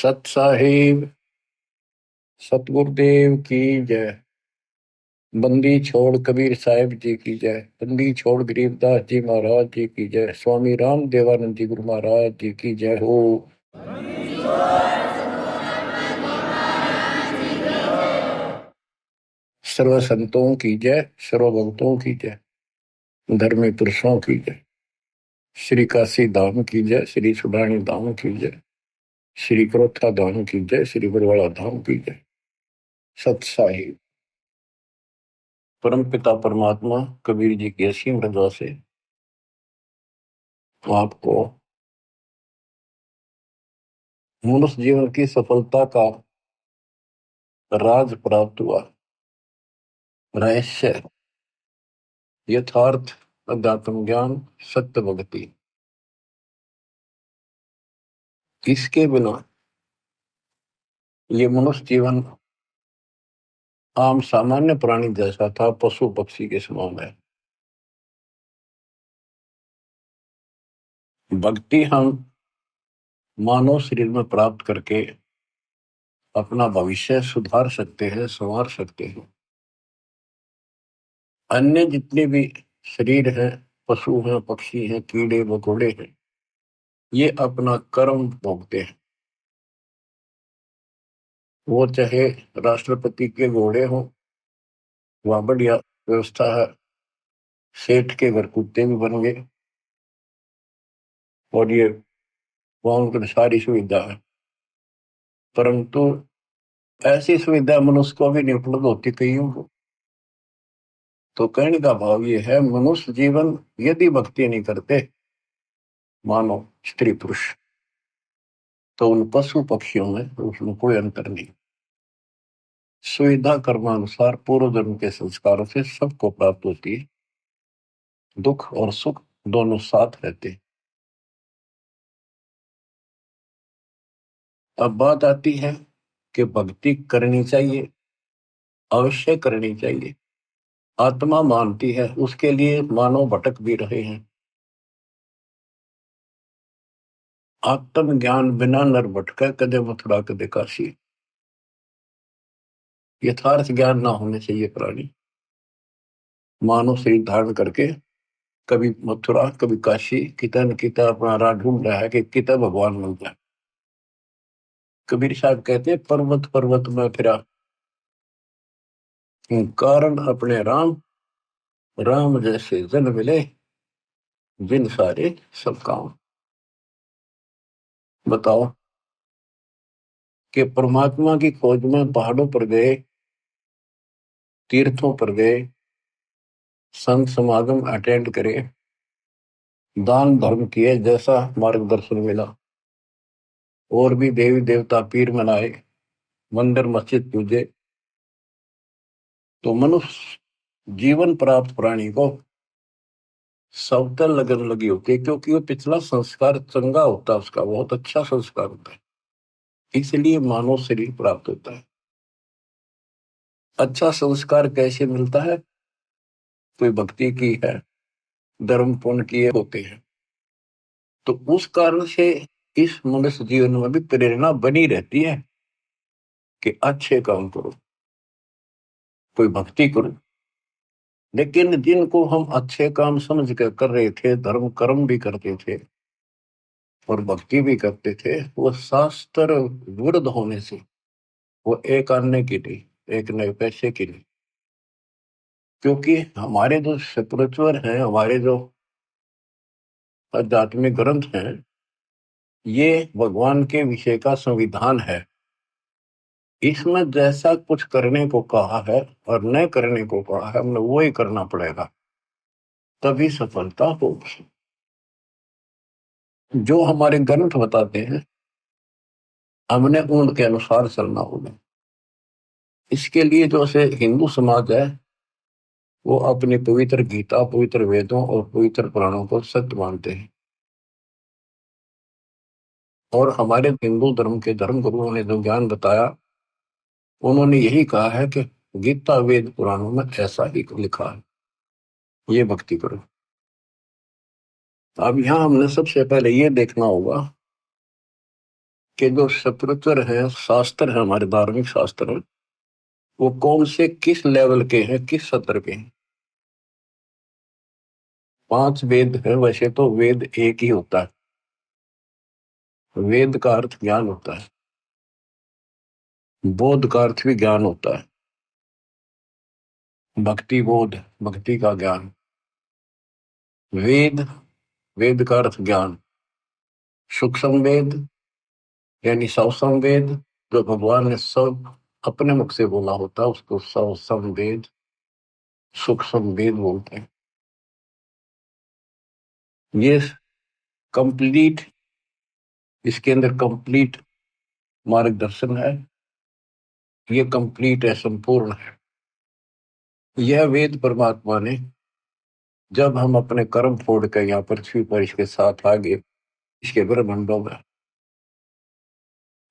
सत साहिब सतगुरुदेव की जय। बंदी छोड़ कबीर साहिब जी की जय। बंदी छोड़ गरीबदास जी महाराज जी की जय। स्वामी राम देवानंद जी गुरु महाराज जी की जय हो। सर्व संतों की जय, सर्व भक्तों की जय, धर्मी पुरुषों की जय। श्री काशी धाम की जय, श्री सुडानी धाम की जय, श्री क्रोथा धाम की जय, श्री बरवाड़ा धाम की जय। सत साहिब परम पिता परमात्मा कबीर जी की असीम रजा से आपको मनुष्य जीवन की सफलता का राज प्राप्त हुआ। रहस्य, यथार्थ, अध्यात्म ज्ञान, सत्य भक्ति। इसके बिना ये मनुष्य जीवन आम सामान्य प्राणी जैसा था, पशु पक्षी के समान है। भक्ति हम मानव शरीर में प्राप्त करके अपना भविष्य सुधार सकते हैं, संवार सकते हैं। अन्य जितने भी शरीर हैं, पशु हैं, पक्षी हैं, कीड़े मकोड़े हैं, ये अपना कर्म भोगते हैं। वो चाहे राष्ट्रपति के घोड़े हों, वहां बढ़िया व्यवस्था है, सेठ के घर कुत्ते भी बन गए और ये वहां उनकी सारी सुविधा है। परंतु ऐसी सुविधा मनुष्य को भी नहीं उपलब्ध होती कईयों को। तो कहने का भाव ये है, मनुष्य जीवन यदि भक्ति नहीं करते मानो स्त्री पुरुष, तो उन पशु पक्षियों में उसमें कोई अंतर नहीं। सुविधा कर्मानुसार पूर्व जन्म के संस्कारों से सबको प्राप्त होती है। दुख और सुख दोनों साथ रहते हैं। अब बात आती है कि भक्ति करनी चाहिए, अवश्य करनी चाहिए। आत्मा मानती है, उसके लिए मानव भटक भी रहे हैं। आत्म ज्ञान बिना नर भटका, कदे मथुरा कदे काशी। यथार्थ ज्ञान ना होने चाहिए प्राणी मानव शरीर धारण करके कभी मथुरा कभी काशी, किता न किता अपना राह ढूंढ रहा है कि किता भगवान मिल जाए। कबीर साहब कहते हैं, पर्वत पर्वत में फिरा, कारण अपने राम, राम जैसे जन मिले, जिन सारे सब काम। बताओ कि परमात्मा की खोज में पहाड़ों पर गए, तीर्थों पर गए, संत समागम अटेंड करे, दान धर्म किए, जैसा मार्गदर्शन मिला, और भी देवी देवता पीर मनाए, मंदिर मस्जिद पूजे, तो मनुष्य जीवन प्राप्त प्राणी को सबतर लगन लगी होती है, क्योंकि वो पिछला संस्कार चंगा होता है, उसका बहुत अच्छा संस्कार होता है, इसलिए मानव शरीर प्राप्त होता है। अच्छा संस्कार कैसे मिलता है? कोई भक्ति की है, धर्म पुण्य किए होते हैं, तो उस कारण से इस मनुष्य जीवन में भी प्रेरणा बनी रहती है कि अच्छे काम करो, कोई भक्ति करो। लेकिन जिनको हम अच्छे काम समझ कर रहे थे, धर्म कर्म भी करते थे और भक्ति भी करते थे, वो शास्त्र विरुद्ध होने से, वो एक आने की नहीं, एक नए पैसे की नहीं। क्योंकि हमारे जो स्पिरिचुअल हैं, हमारे जो आध्यात्मिक ग्रंथ हैं, ये भगवान के विषय का संविधान है। इसमें जैसा कुछ करने को कहा है और न करने को कहा है, हमने वो ही करना पड़ेगा, तभी सफलता होगी। जो हमारे ग्रंथ बताते हैं, हमने उनके अनुसार चलना होगा। इसके लिए जो से हिंदू समाज है, वो अपनी पवित्र गीता, पवित्र वेदों और पवित्र पुराणों को सत्य मानते हैं। और हमारे हिंदू धर्म के धर्म गुरुओं ने जो ज्ञान बताया, उन्होंने यही कहा है कि गीता वेद पुराणों में ऐसा ही लिखा है, ये भक्ति करो। अब यहां हमने सबसे पहले ये देखना होगा कि जो स्पिरिचुअल है, शास्त्र है, हमारे धार्मिक शास्त्र, वो कौन से किस लेवल के हैं, किस स्तर के हैं। 5 वेद है। वैसे तो वेद एक ही होता है। वेद का अर्थ ज्ञान होता है। बोध का अर्थ भी ज्ञान होता है। भक्ति बोध, भक्ति का ज्ञान। वेद, वेद का अर्थ ज्ञान। सूक्ष्म वेद यानी सवसम वेद, जो भगवान ने सब अपने मुख से बोला होता है, उसको सवसम वेद, सूक्ष्म वेद बोलते हैं। ये कंप्लीट, इसके अंदर कंप्लीट मार्गदर्शन है। ये कंप्लीट है, संपूर्ण है। यह वेद परमात्मा ने, जब हम अपने कर्म फोड़ कर यहाँ पृथ्वी पर इसके साथ आगे, इसके ब्रह्मांडों में,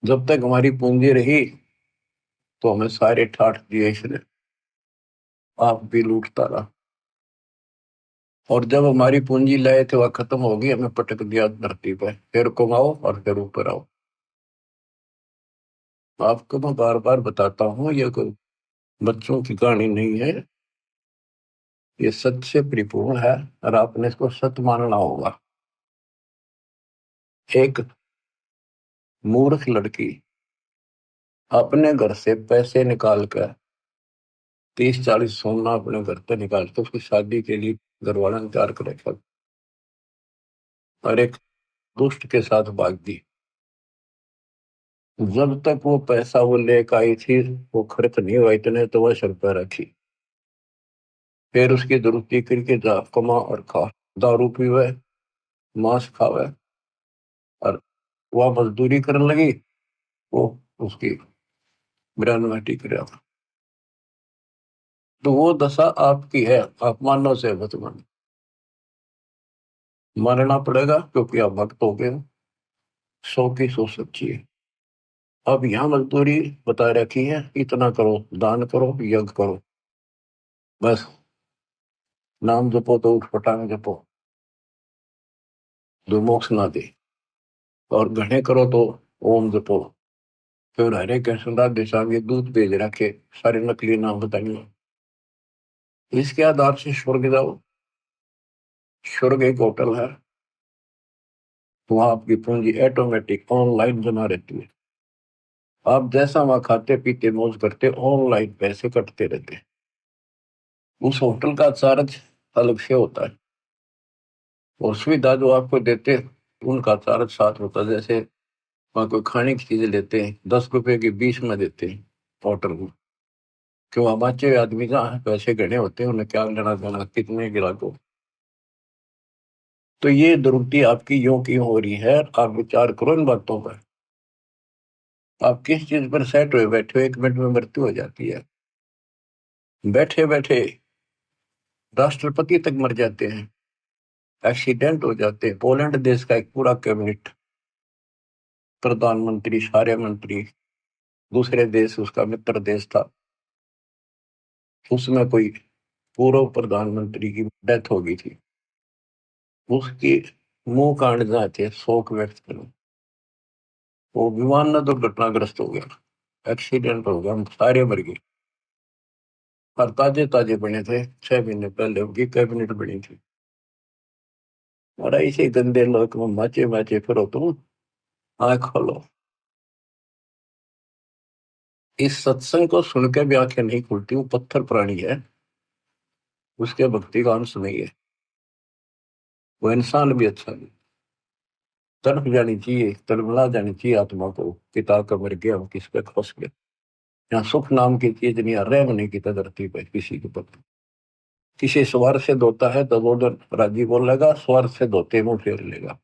जब तक हमारी पूंजी रही तो हमें सारे ठाठ दिए इसने, आप भी लूटता रहा। और जब हमारी पूंजी लाए थे वह खत्म हो गई, हमें पटक दिया धरती पर, फिर कमाओ और फिर ऊपर आओ। आपको मैं बार बार बताता हूँ, ये कोई बच्चों की कहानी नहीं है, ये सच से परिपूर्ण है और आपने इसको सत्य मानना होगा। एक मूर्ख लड़की अपने घर से पैसे निकाल कर, 30-40 सोना अपने घर से निकाल कर उसकी शादी के लिए घर वाला ने तैयार कर रखा, और एक दुष्ट के साथ भाग दी। जब तक वो पैसा वो लेकर आई थी, वो खर्च नहीं हुआ इतने, तो वह सर पर रखी। फिर उसकी दुरुपति करके जा कमा और खा, दारू पीवे, मांस खावे, और वह मजदूरी करने लगी, वो उसकी बयानबाजी करे। तो वो दशा आपकी है, आप मानव से मत मान, मानना पड़ेगा क्योंकि आप भक्त हो गए हो। 100 की 100 सच्ची है। अब यहाँ मजदूरी बता रखी है, इतना करो, दान करो, यज्ञ करो, बस नाम जपो तो उठ पटांग जपो, जो मोक्ष ना दे। और घने करो तो ओम जपो। फिर हरे कृष्ण राधे श्याम ये दूध भेज रखे, सारे नकली नाम बताइए। इसके आधार से स्वर्ग जाओ। स्वर्ग एक होटल है, वहां आपकी पूंजी ऑटोमेटिक ऑनलाइन जमा रहती है। आप जैसा वहां खाते पीते मौज करते, ऑनलाइन पैसे कटते रहते हैं। उस होटल का चार्ज अलग से होता है, और सुविधा जो आपको देते हैं उनका चार्ज साथ होता है। जैसे वहां कोई खाने की चीजें लेते हैं, 10 रुपए की 20 में देते हैं होटल में। क्यों, हमारे आदमी जहाँ पैसे गणे होते हैं, उन्हें क्या लेना देना कितने गिराको। तो ये दुर्गति आपकी यूं की हो रही है, आप विचार करो इन बातों पर। आप किस चीज पर सेट हुए बैठे हो, 1 मिनट में मृत्यु हो जाती है। बैठे बैठे राष्ट्रपति तक मर जाते हैं, एक्सीडेंट हो जाते हैं। पोलैंड देश का एक पूरा कैबिनेट, प्रधानमंत्री, सारे मंत्री, दूसरे देश, उसका मित्र देश था, उसमें कोई पूर्व प्रधानमंत्री की डेथ हो गई थी। उसकी मुंह कांड जाते शोक व्यक्त करो, वो विमान में दुर्घटनाग्रस्त हो गया, एक्सीडेंट हो गया, हम सारे मर गए। और ताजे ताजे बने थे, 6 महीने पहले उनकी कैबिनेट बनी थी। और ऐसे गंदे लोग में माचे माचे फिरो तुम, आंख खोलो। इस सत्संग को सुनकर भी आंखें नहीं खुलती, वो पत्थर प्राणी है, उसके भक्ति का अंश नहीं है। वो इंसान भी अच्छा नहीं, तड़प जानी चाहिए, तड़पला जानी चाहिए आत्मा को, पिता का मर गया किस पे फंस गया। यहाँ सुख नाम की चीज नहीं, रह नहीं की धरती पर किसी के प्रति। किसी स्वर से धोता है तो वो राजी बोलेगा, स्वर से धोते मुंह फेर लेगा।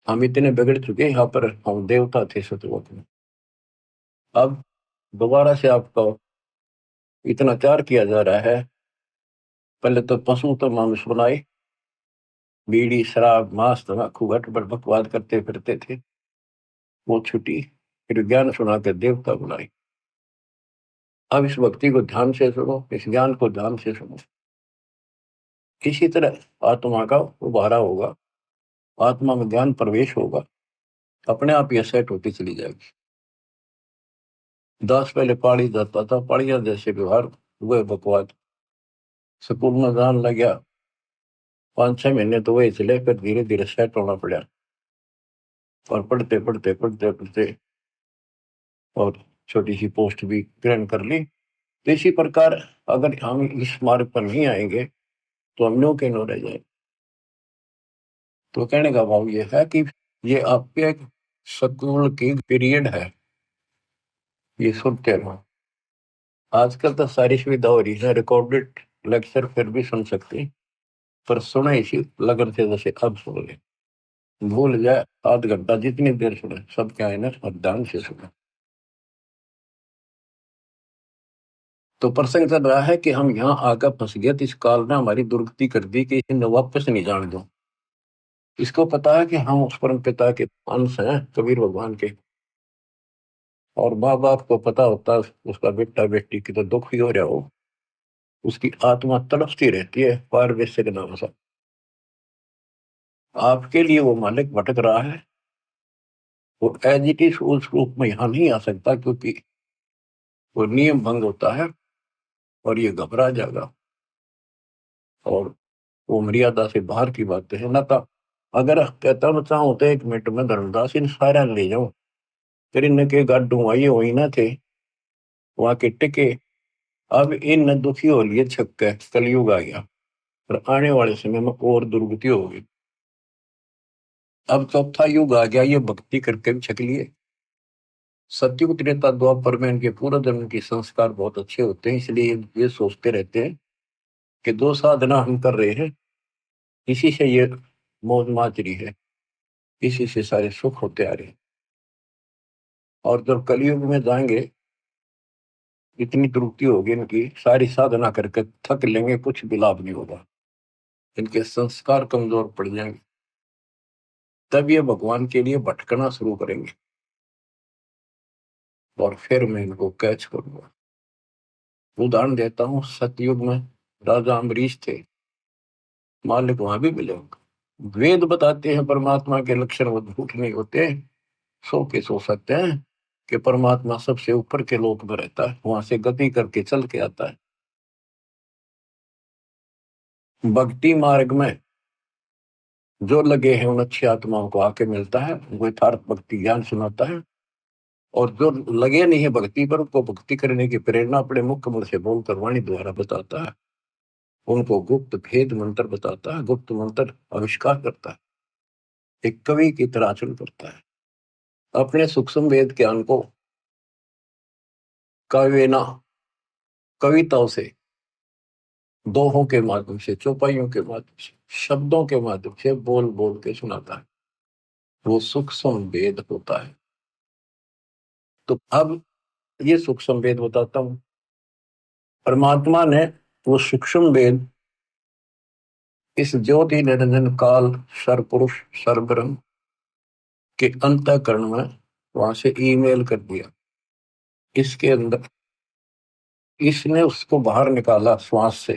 हम इतने बिगड़ चुके, यहाँ पर हम देवता थे सतलोक में। अब दोबारा से आपको इतना प्यार किया जा रहा है। पहले तो पशु तो मानुष बनाए, बीड़ी शराब मांस तम्बाकू गटबड़ बकवाद करते फिरते थे, वो छुट्टी। फिर ज्ञान सुना के देवता बुलाई। अब इस भक्ति को ध्यान से सुनो, इस ज्ञान को ध्यान से सुनो। इसी तरह आत्मा का उबारा होगा, आत्मा में ज्ञान प्रवेश होगा, अपने आप ये सेट होती चली जाएगी। दास पहले पहाड़ी जाता था, पहाड़िया जैसे व्यवहार हुए बकवाद, स्कूल में जान लग गया, 5-6 महीने तो वही चले, फिर धीरे धीरे सेट होना पड़ा, और पढ़ते पढ़ते पढ़ते पढ़ते और छोटी सी पोस्ट भी ग्रहण कर ली। तो इसी प्रकार अगर हम इस मार्ग पर नहीं आएंगे तो हम नो के नो रह जाएंगे। तो कहने का भाव ये है कि ये आपके एक स्कूल की पीरियड है, ये सुनते रहो। आजकल तो सारी सुविधा हो रही है, रिकॉर्डेड लेक्चर फिर भी सुन सकते, पर सुने इसी लगन से जैसे अब सुन ले, भूल जाए आध घंटा जितनी देर सुने, सब क्या है ना, और ध्यान से सुने। तो प्रसंग चल रहा है कि हम यहाँ आकर फंस गए, तो इस काल ने हमारी दुर्गति कर दी कि इन्हें वापस नहीं जाने दो। इसको पता है कि हम उस परम पिता के अंश हैं, कबीर भगवान के, और माँ बाप को पता होता है उसका बेटा बेटी की तो दुख ही हो रहा हो, उसकी आत्मा तड़पती रहती है पार वैसे के नाम से। आपके लिए वो मालिक भटक रहा है, वो एज इट इज उस रूप में यहाँ नहीं आ सकता, क्योंकि वो नियम भंग होता है और ये घबरा जाएगा, और वो मर्यादा से बाहर की बातें है ना। था अगर कहता मैं चाहूँ तो 1 मिनट में धर्मदास इन सारा ले जाऊं, फिर इनके गाड्डू वही वही ना थे, वहां के टिके। अब इन दुखी हो लिए छक्के, कलयुग आ गया, और आने वाले समय में और दुर्गति होगी। अब चौथा युग आ गया, ये भक्ति करके भी छक लिए। सतयुग त्रेता द्वापर में इनके पूर्व जन्म के संस्कार बहुत अच्छे होते हैं, इसलिए ये सोचते रहते हैं कि दो साधना हम कर रहे हैं, इसी से ये मौज माजरी है, इसी से सारे सुख होते आ रहे हैं। और जब कलयुग में जाएंगे, इतनी त्रुटि होगी इनकी, सारी साधना करके थक लेंगे, कुछ भी लाभ नहीं होगा, इनके संस्कार कमजोर पड़ जाएंगे। तब ये भगवान के लिए भटकना शुरू करेंगे, और फिर मैं इनको कैच करूंगा। उदाहरण देता हूँ, सतयुग में राजा अम्बरीश थे, मालिक वहां भी मिले होंगे। वेद बताते हैं परमात्मा के लक्षण वो झूठ नहीं होते, 100 के 100 सत्य हैं, कि परमात्मा सबसे ऊपर के लोक में रहता है, वहां से गति करके चल के आता है। भक्ति मार्ग में जो लगे हैं उन अच्छी आत्माओं को आके मिलता है, वो यथार्थ भक्ति ज्ञान सुनाता है। और जो लगे नहीं है भक्ति पर, उनको भक्ति करने की प्रेरणा अपने मुख्य मुख से बोलकर वाणी द्वारा बताता है, उनको गुप्त भेद मंत्र बताता है, गुप्त मंत्र आविष्कार करता है, एक कवि की तरह आचरण करता है। अपने सूक्ष्म वेद ज्ञान को काव्यना, कविताओं से, दोहों के माध्यम से, चौपाइयों के माध्यम से, शब्दों के माध्यम से बोल बोल के सुनाता है, वो सूक्ष्म वेद होता है। तो अब ये सूक्ष्म वेद बताता हूं, परमात्मा ने वो सूक्ष्म वेद इस ज्योति निरंजन काल सर्वपुरुष सर्वब्रह्म के अंतःकरण में वहां से ईमेल कर दिया, इसके अंदर इसने उसको बाहर निकाला, श्वास से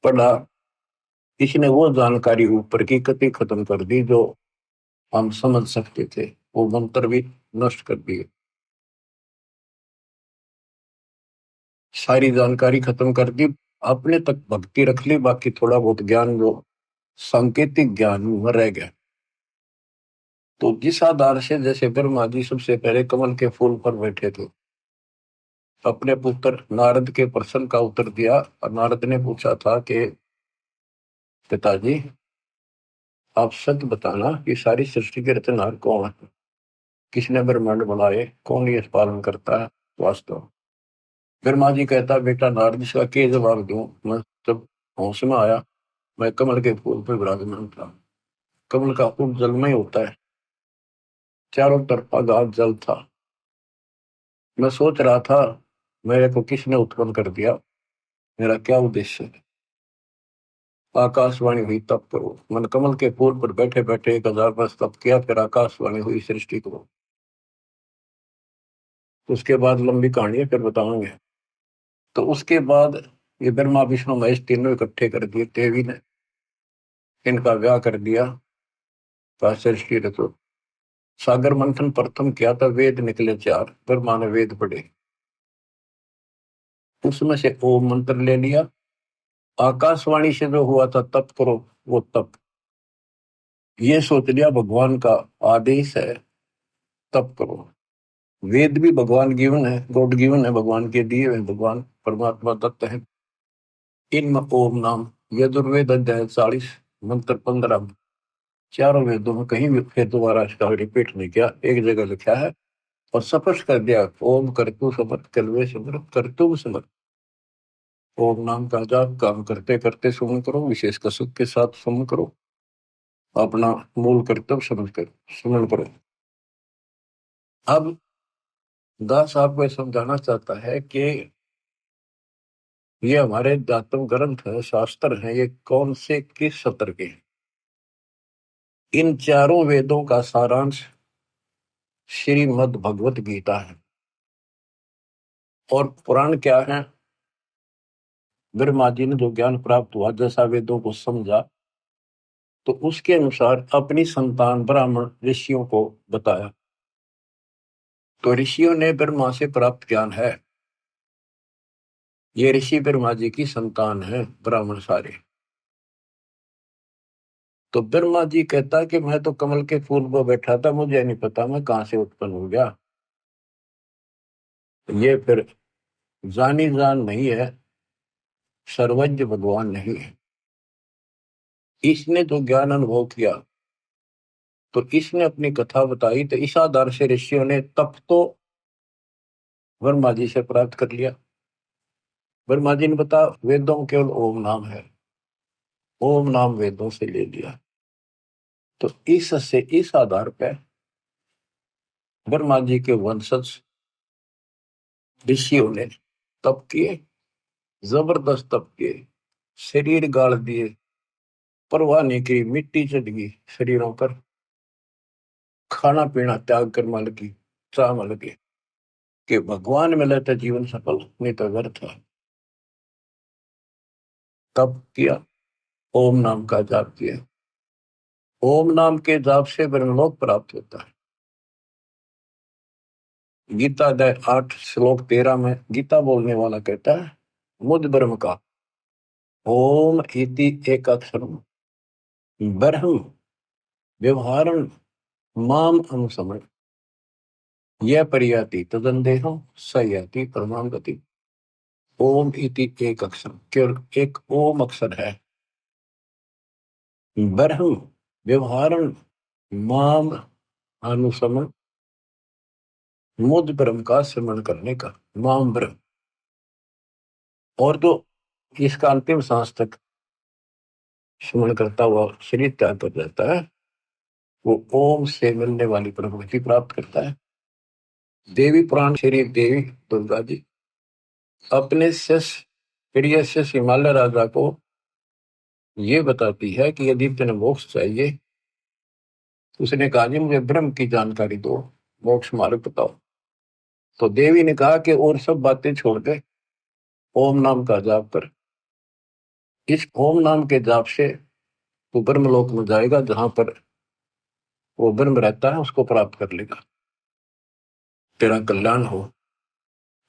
पढ़ा, इसने वो जानकारी ऊपर की कति खत्म कर दी जो हम समझ सकते थे, वो मंत्र भी नष्ट कर दिए, सारी जानकारी खत्म कर दी, अपने तक भक्ति रख ली, बाकी थोड़ा बहुत ज्ञान जो सांकेतिक ज्ञान में रह गया। तो जिस आधार से, जैसे ब्रह्मा जी सबसे पहले कमल के फूल पर बैठे थे, अपने पुत्र नारद के प्रश्न का उत्तर दिया, और नारद ने पूछा था कि पिताजी आप सच बताना कि सारी सृष्टि के रचनहार कौन है, किसने ब्रह्मांड बनाए, कौन ये पालन करता है वास्तव। ब्रह्मा जी कहता, बेटा नारद इसका क्या जवाब दूं, मैं जब होश में आया, मैं कमल के फूल पर विराजमान था, कमल का फूल जलमय होता है, चारों तरफ अगाध जल था, मैं सोच रहा था मेरे को किसने उत्पन्न कर दिया, मेरा क्या उद्देश्य है। आकाशवाणी हुई तप करो, मन कमल के फूल पर बैठे बैठे 1000 वर्ष तप किया, फिर आकाशवाणी हुई सृष्टि करो। उसके बाद लंबी कहानी है, फिर बताऊंगे। तो उसके बाद ये ब्रह्मा विष्णु महेश तीनों इकट्ठे कर दिए, देवी ने इनका ब्याह कर दिया, पाश्चर्य श्री रचो सागर मंथन प्रथम किया था, वेद निकले 4, ब्रह्मा ने वेद पढ़े, उसमें से ओम मंत्र ले लिया। आकाशवाणी से जो हुआ था तप करो, वो तप, ये सोच लिया भगवान का आदेश है, तप करो। वेद भी भगवान गिवन है, गॉड गिवन है, भगवान के दिए हुए, भगवान परमात्मा दत्त है। इनमें ओम नाम, यजुर्वेद अध्याय 40 मंत्र 15, चारों वेदों में कहीं भी फिर दोबारा इसका रिपीट नहीं किया, एक जगह लिखा है और स्पष्ट कर दिया, ओम करतु समर्थ कलवे समर्थ करतु समर्थ। ओम नाम का जाप काम करते करते सुमन करो, विशेष कसक के साथ सुमन करो, अपना मूल कर्तव्य समझ कर सुमन करो। अब दास आपको समझाना चाहता है कि ये हमारे दातव ग्रंथ है, शास्त्र है, ये कौन से किस सत्र के हैं। इन चारों वेदों का सारांश श्रीमद् भगवत गीता है। और पुराण क्या है? ब्रह्मा जी ने जो ज्ञान प्राप्त हुआ, जैसा वेदों को समझा, तो उसके अनुसार अपनी संतान ब्राह्मण ऋषियों को बताया। तो ऋषियों ने ब्रह्मा से प्राप्त ज्ञान है, ये ऋषि ब्रह्मा जी की संतान है, ब्राह्मण सारे। तो ब्रह्मा जी कहता कि मैं तो कमल के फूल पर बैठा था, मुझे नहीं पता मैं कहां से उत्पन्न हो गया। ये फिर जानी जान नहीं है, सर्वज्ञ भगवान नहीं है। इसने जो ज्ञान अनुभव किया, तो इसने अपनी कथा बताई, तो इस आधार से ऋषियों ने तप तो ब्रह्मा जी से प्राप्त कर लिया। ब्रह्मा जी ने बता, वेदों में केवल ओम नाम है, ओम नाम वेदों से ले लिया। तो इससे इस आधार पर ब्रह्मा जी के वंशज ऋषियों ने तप किए, जबरदस्त तप किए, शरीर गाड़ दिए, परवाह नहीं की, मिट्टी चढ़ गई शरीरों पर, खाना पीना त्याग कर मन की चाह मन लगे कि भगवान मिले तो जीवन सफल, नहीं तो व्यर्थ है। तप किया, ओम नाम का जाप किया। ओम नाम के जाप से ब्रह्मलोक प्राप्त होता है। गीता अध्याय 8 श्लोक 13 में गीता बोलने वाला कहता है, मुझ ब्रह्म का ओम इति एक अक्षर ब्रह्म व्यवहारं माम अनुसमण यह परियाति तदंदेह स याति परमां गति। ओम इति एक अक्षर, केवल एक ओम अक्षर है। ब्रह्म व्यवहारं माम अनुसमण, मुझ ब्रह्म का स्मरण करने का, माम ब्रह्म। और जो इसका अंतिम सांस तक स्मरण करता हुआ शरीर त्याग कर जाता है, वो ओम से मिलने वाली प्रगति प्राप्त करता है। देवी पुराण श्री देवी दुर्गा जी अपने शिष्य प्रिय शिष्य हिमालय राजा को ये बताती है कि यदि तुम्हें मोक्ष चाहिए, तो उसने कहा जी मुझे ब्रह्म की जानकारी दो, मोक्ष मार्ग बताओ। तो देवी ने कहा कि और सब बातें छोड़ दे, ओम नाम का जाप कर। इस ओम नाम के जाप से तू ब्रह्मलोक में जाएगा, जहां पर वो ब्रह्म रहता है उसको प्राप्त कर लेगा, तेरा कल्याण हो।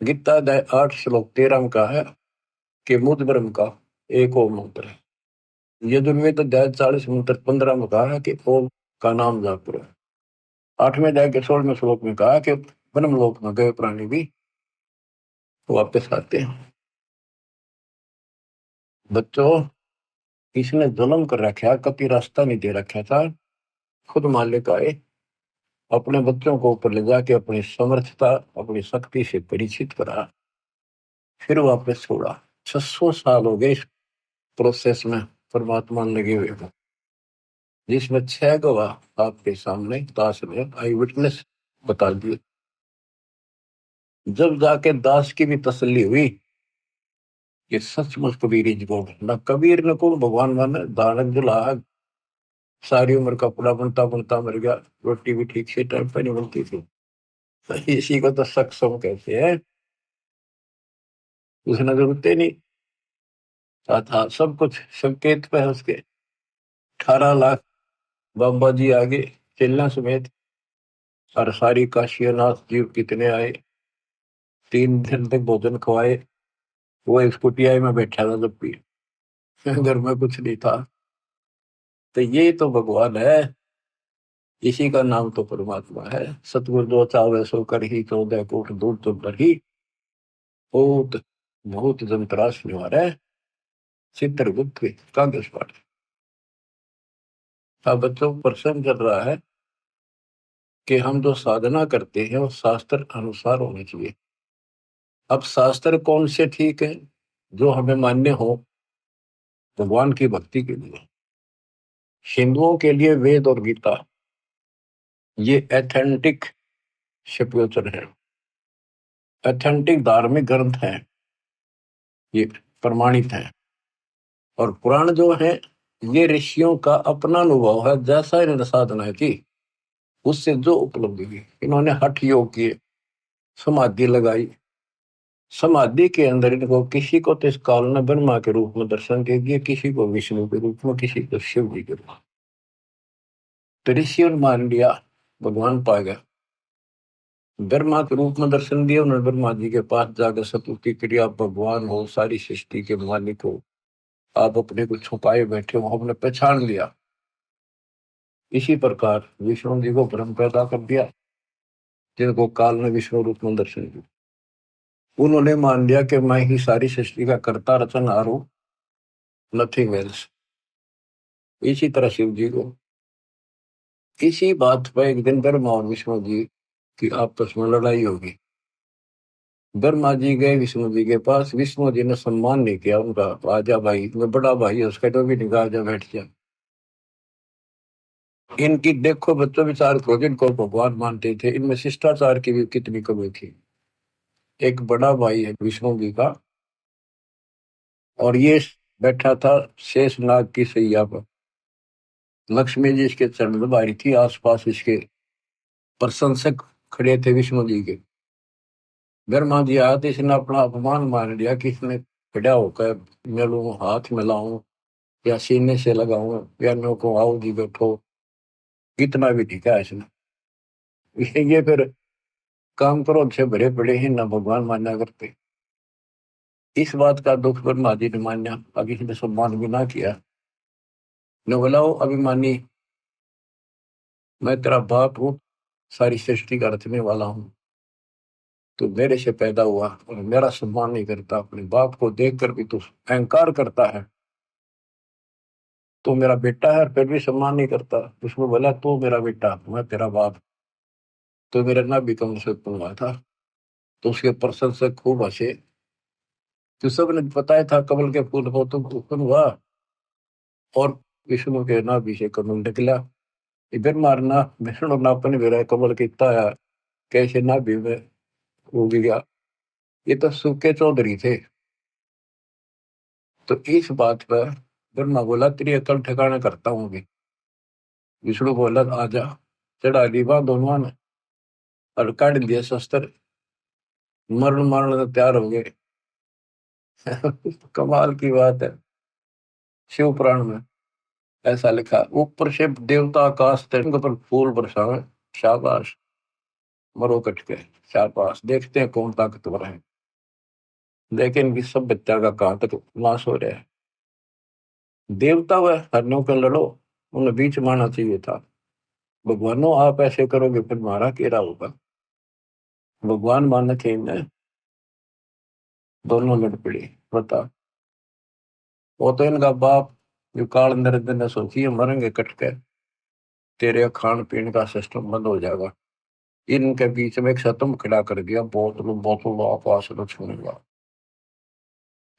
गीता अध्याय 8 श्लोक 13 में कहा है कि मुझ ब्रह्म का एक ओम मंत्र है। यजुर्वेद अध्याय 40 मंत्र 15 में कहा है कि ओम का नाम जाप करो। 8वें अध्याय के 16वें श्लोक में कहा कि ब्रह्मलोक में गए प्राणी भी वापस आते हैं। बच्चों, इसने जुल्म कर रखा, कभी रास्ता नहीं दे रखा था। खुद मालिक आए, अपने बच्चों को ऊपर ले जाके अपनी समर्थता अपनी शक्ति से परिचित करा, फिर वापस छोड़ा। 600 साल हो गए इस प्रोसेस में परमात्मा लगे हुए को, जिसमें 6 गवाह आपके सामने दास ने आई विटनेस बता दिए। जब जाके दास की भी तसल्ली हुई कि सचमुच कबीर इज गॉड, न कबीर न को भगवान माने, दानक दुल्हा सारी उम्र कपड़ा बनता बनता मर गया, रोटी भी ठीक से टाइम पर नहीं बनती थी, तो इसी को तो सक्षम कहते हैं। उसने जरूरत ही नहीं था, सब कुछ संकेत पे है उसके। 18 लाख बाबा जी आगे चेला समेत और सारी काशीनाथ जी कितने आए, 3 दिन तक भोजन खवाए। वो एक कुटिया में बैठा था जब भी, घर में कुछ नहीं था। तो ये तो भगवान है, इसी का नाम तो परमात्मा है। सतगुरु जो चावे सो कर ही, 14 कोट दूर तो पर ही, बहुत बहुत जंतराश निवार है, चित्रगुप्त कागज पाठ। अब बच्चों को प्रश्न चल रहा है कि हम जो साधना करते हैं वो शास्त्र अनुसार होनी चाहिए। अब शास्त्र कौन से ठीक है? जो हमें मान्य हो भगवान की भक्ति के लिए। हिंदुओं के लिए वेद और गीता ये एथेंटिक शिवयोचन है, एथेंटिक धार्मिक ग्रंथ है, ये प्रमाणित है। और पुराण जो है ये ऋषियों का अपना अनुभव है, जैसा इन्होंने साधना की उससे जो उपलब्धि हुई। इन्होंने हठ योग किए, समाधि लगाई, समाधि के अंदर इनको किसी को तो इस काल ने ब्रह्मा के रूप में दर्शन दे दिए, किसी को विष्णु के रूप में, किसी को शिव जी के रूप में। तो ऋषियों ने मान लिया भगवान पा गया, ब्रह्मा के रूप में दर्शन दिया उन्होंने। ब्रह्मा जी के पास जाकर स्तुति करी, आप भगवान हो, सारी सृष्टि के मालिक हो, आप अपने को छुपाए बैठे हो, हमने पहचान लिया। इसी प्रकार विष्णु जी को ब्रह्म पैदा कर दिया, जिनको काल ने विष्णु रूप में दर्शन दिया। उन्होंने मान लिया कि मैं ही सारी सृष्टि का कर्ता रचनहार हूं, नथिंग एल्स। इसी तरह शिव जी को, इसी बात पर एक दिन ब्रह्मा और विष्णु जी की आपस में लड़ाई होगी। ब्रह्मा जी गए विष्णु जी के पास, विष्णु जी ने सम्मान नहीं किया उनका, आजा भाई, मैं बड़ा भाई है उसका, तो भी नहीं कहा आजा बैठ जा। इनकी देखो बच्चों विचार करो, जिनको भगवान मानते थे इनमें शिष्टाचार की भी कितनी कमी थी। एक बड़ा भाई है विष्णु जी का, और ये बैठा था शेषनाग की सैया पर, लक्ष्मी जी इसके चरण दबारी थी, आसपास इसके प्रशंसक खड़े थे विष्णु जी के। ब्रह्मा जी आया तो इसने अपना अपमान मान लिया कि इसने खड़ा होकर मिलूं, हाथ मिलाऊं या सीने से लगाऊं या नो को आओ जी बैठो, इतना भी ठीक है इसने। ये फिर काम क्रोध से भरे पड़े ही ना भगवान मान्या करते। इस बात का दुख ब्रह्मा जी ने मान्या, अब इसने सम्मान भी ना किया। न बोला वो अभिमानी, मैं तेरा बाप हूँ, सारी सृष्टि का रचने वाला हूँ, तो मेरे से पैदा हुआ और मेरा सम्मान नहीं करता, अपने बाप को देखकर भी तू अहंकार करता है, तो मेरा बेटा है फिर भी सम्मान नहीं करता। उसमें बोला तू मेरा बेटा, मैं तेरा बाप, तो मेरा ना भी कम से उत्पन्न हुआ था। तो उसके प्रशंसक खूब हंसे, तो सबने बताया था कमल के फूल को तुम उत्पन्न हुआ, और विष्णु के नाभि से कमल निकला। इधर मारना विष्णु नापन भी रहा कमल कितना है, कैसे नाभि में उग गया। ये तो सूखे चौधरी थे। तो इस बात पर ब्रह्मा बोला तेरी अकल ठिकाना करता हूँ अभी। विष्णु बोला आजा, चढ़ा ली बाँ दोनों ने और काट दिया शस्त्र, मरण मारने तैयार हो गए। कमाल की बात है, शिव पुराण में ऐसा लिखा, ऊपर से देवता आकाश तिरंग पर फूल बरसावे, शाबाश, मरो कट के, शाबाश, देखते हैं कौन ताकतवर है। लेकिन इनकी सब बच्चा का कहां तक नाश हो रहा है। देवता व हरणों का लड़ो, उन्हें बीच मारना चाहिए था। भगवानों आप ऐसे करोगे फिर मारा केरा होगा। भगवान मानना चाहिए ना, दोनों लड़ पड़े। बता, वो तो इनका बाप जो काल नरेंद्र ने सोची मरेंगे कट के, तेरे खान पीने का सिस्टम बंद हो जाएगा। इनके बीच में एक सतम खड़ा कर दिया, बोतल बोतल आकाश में छूने लगा।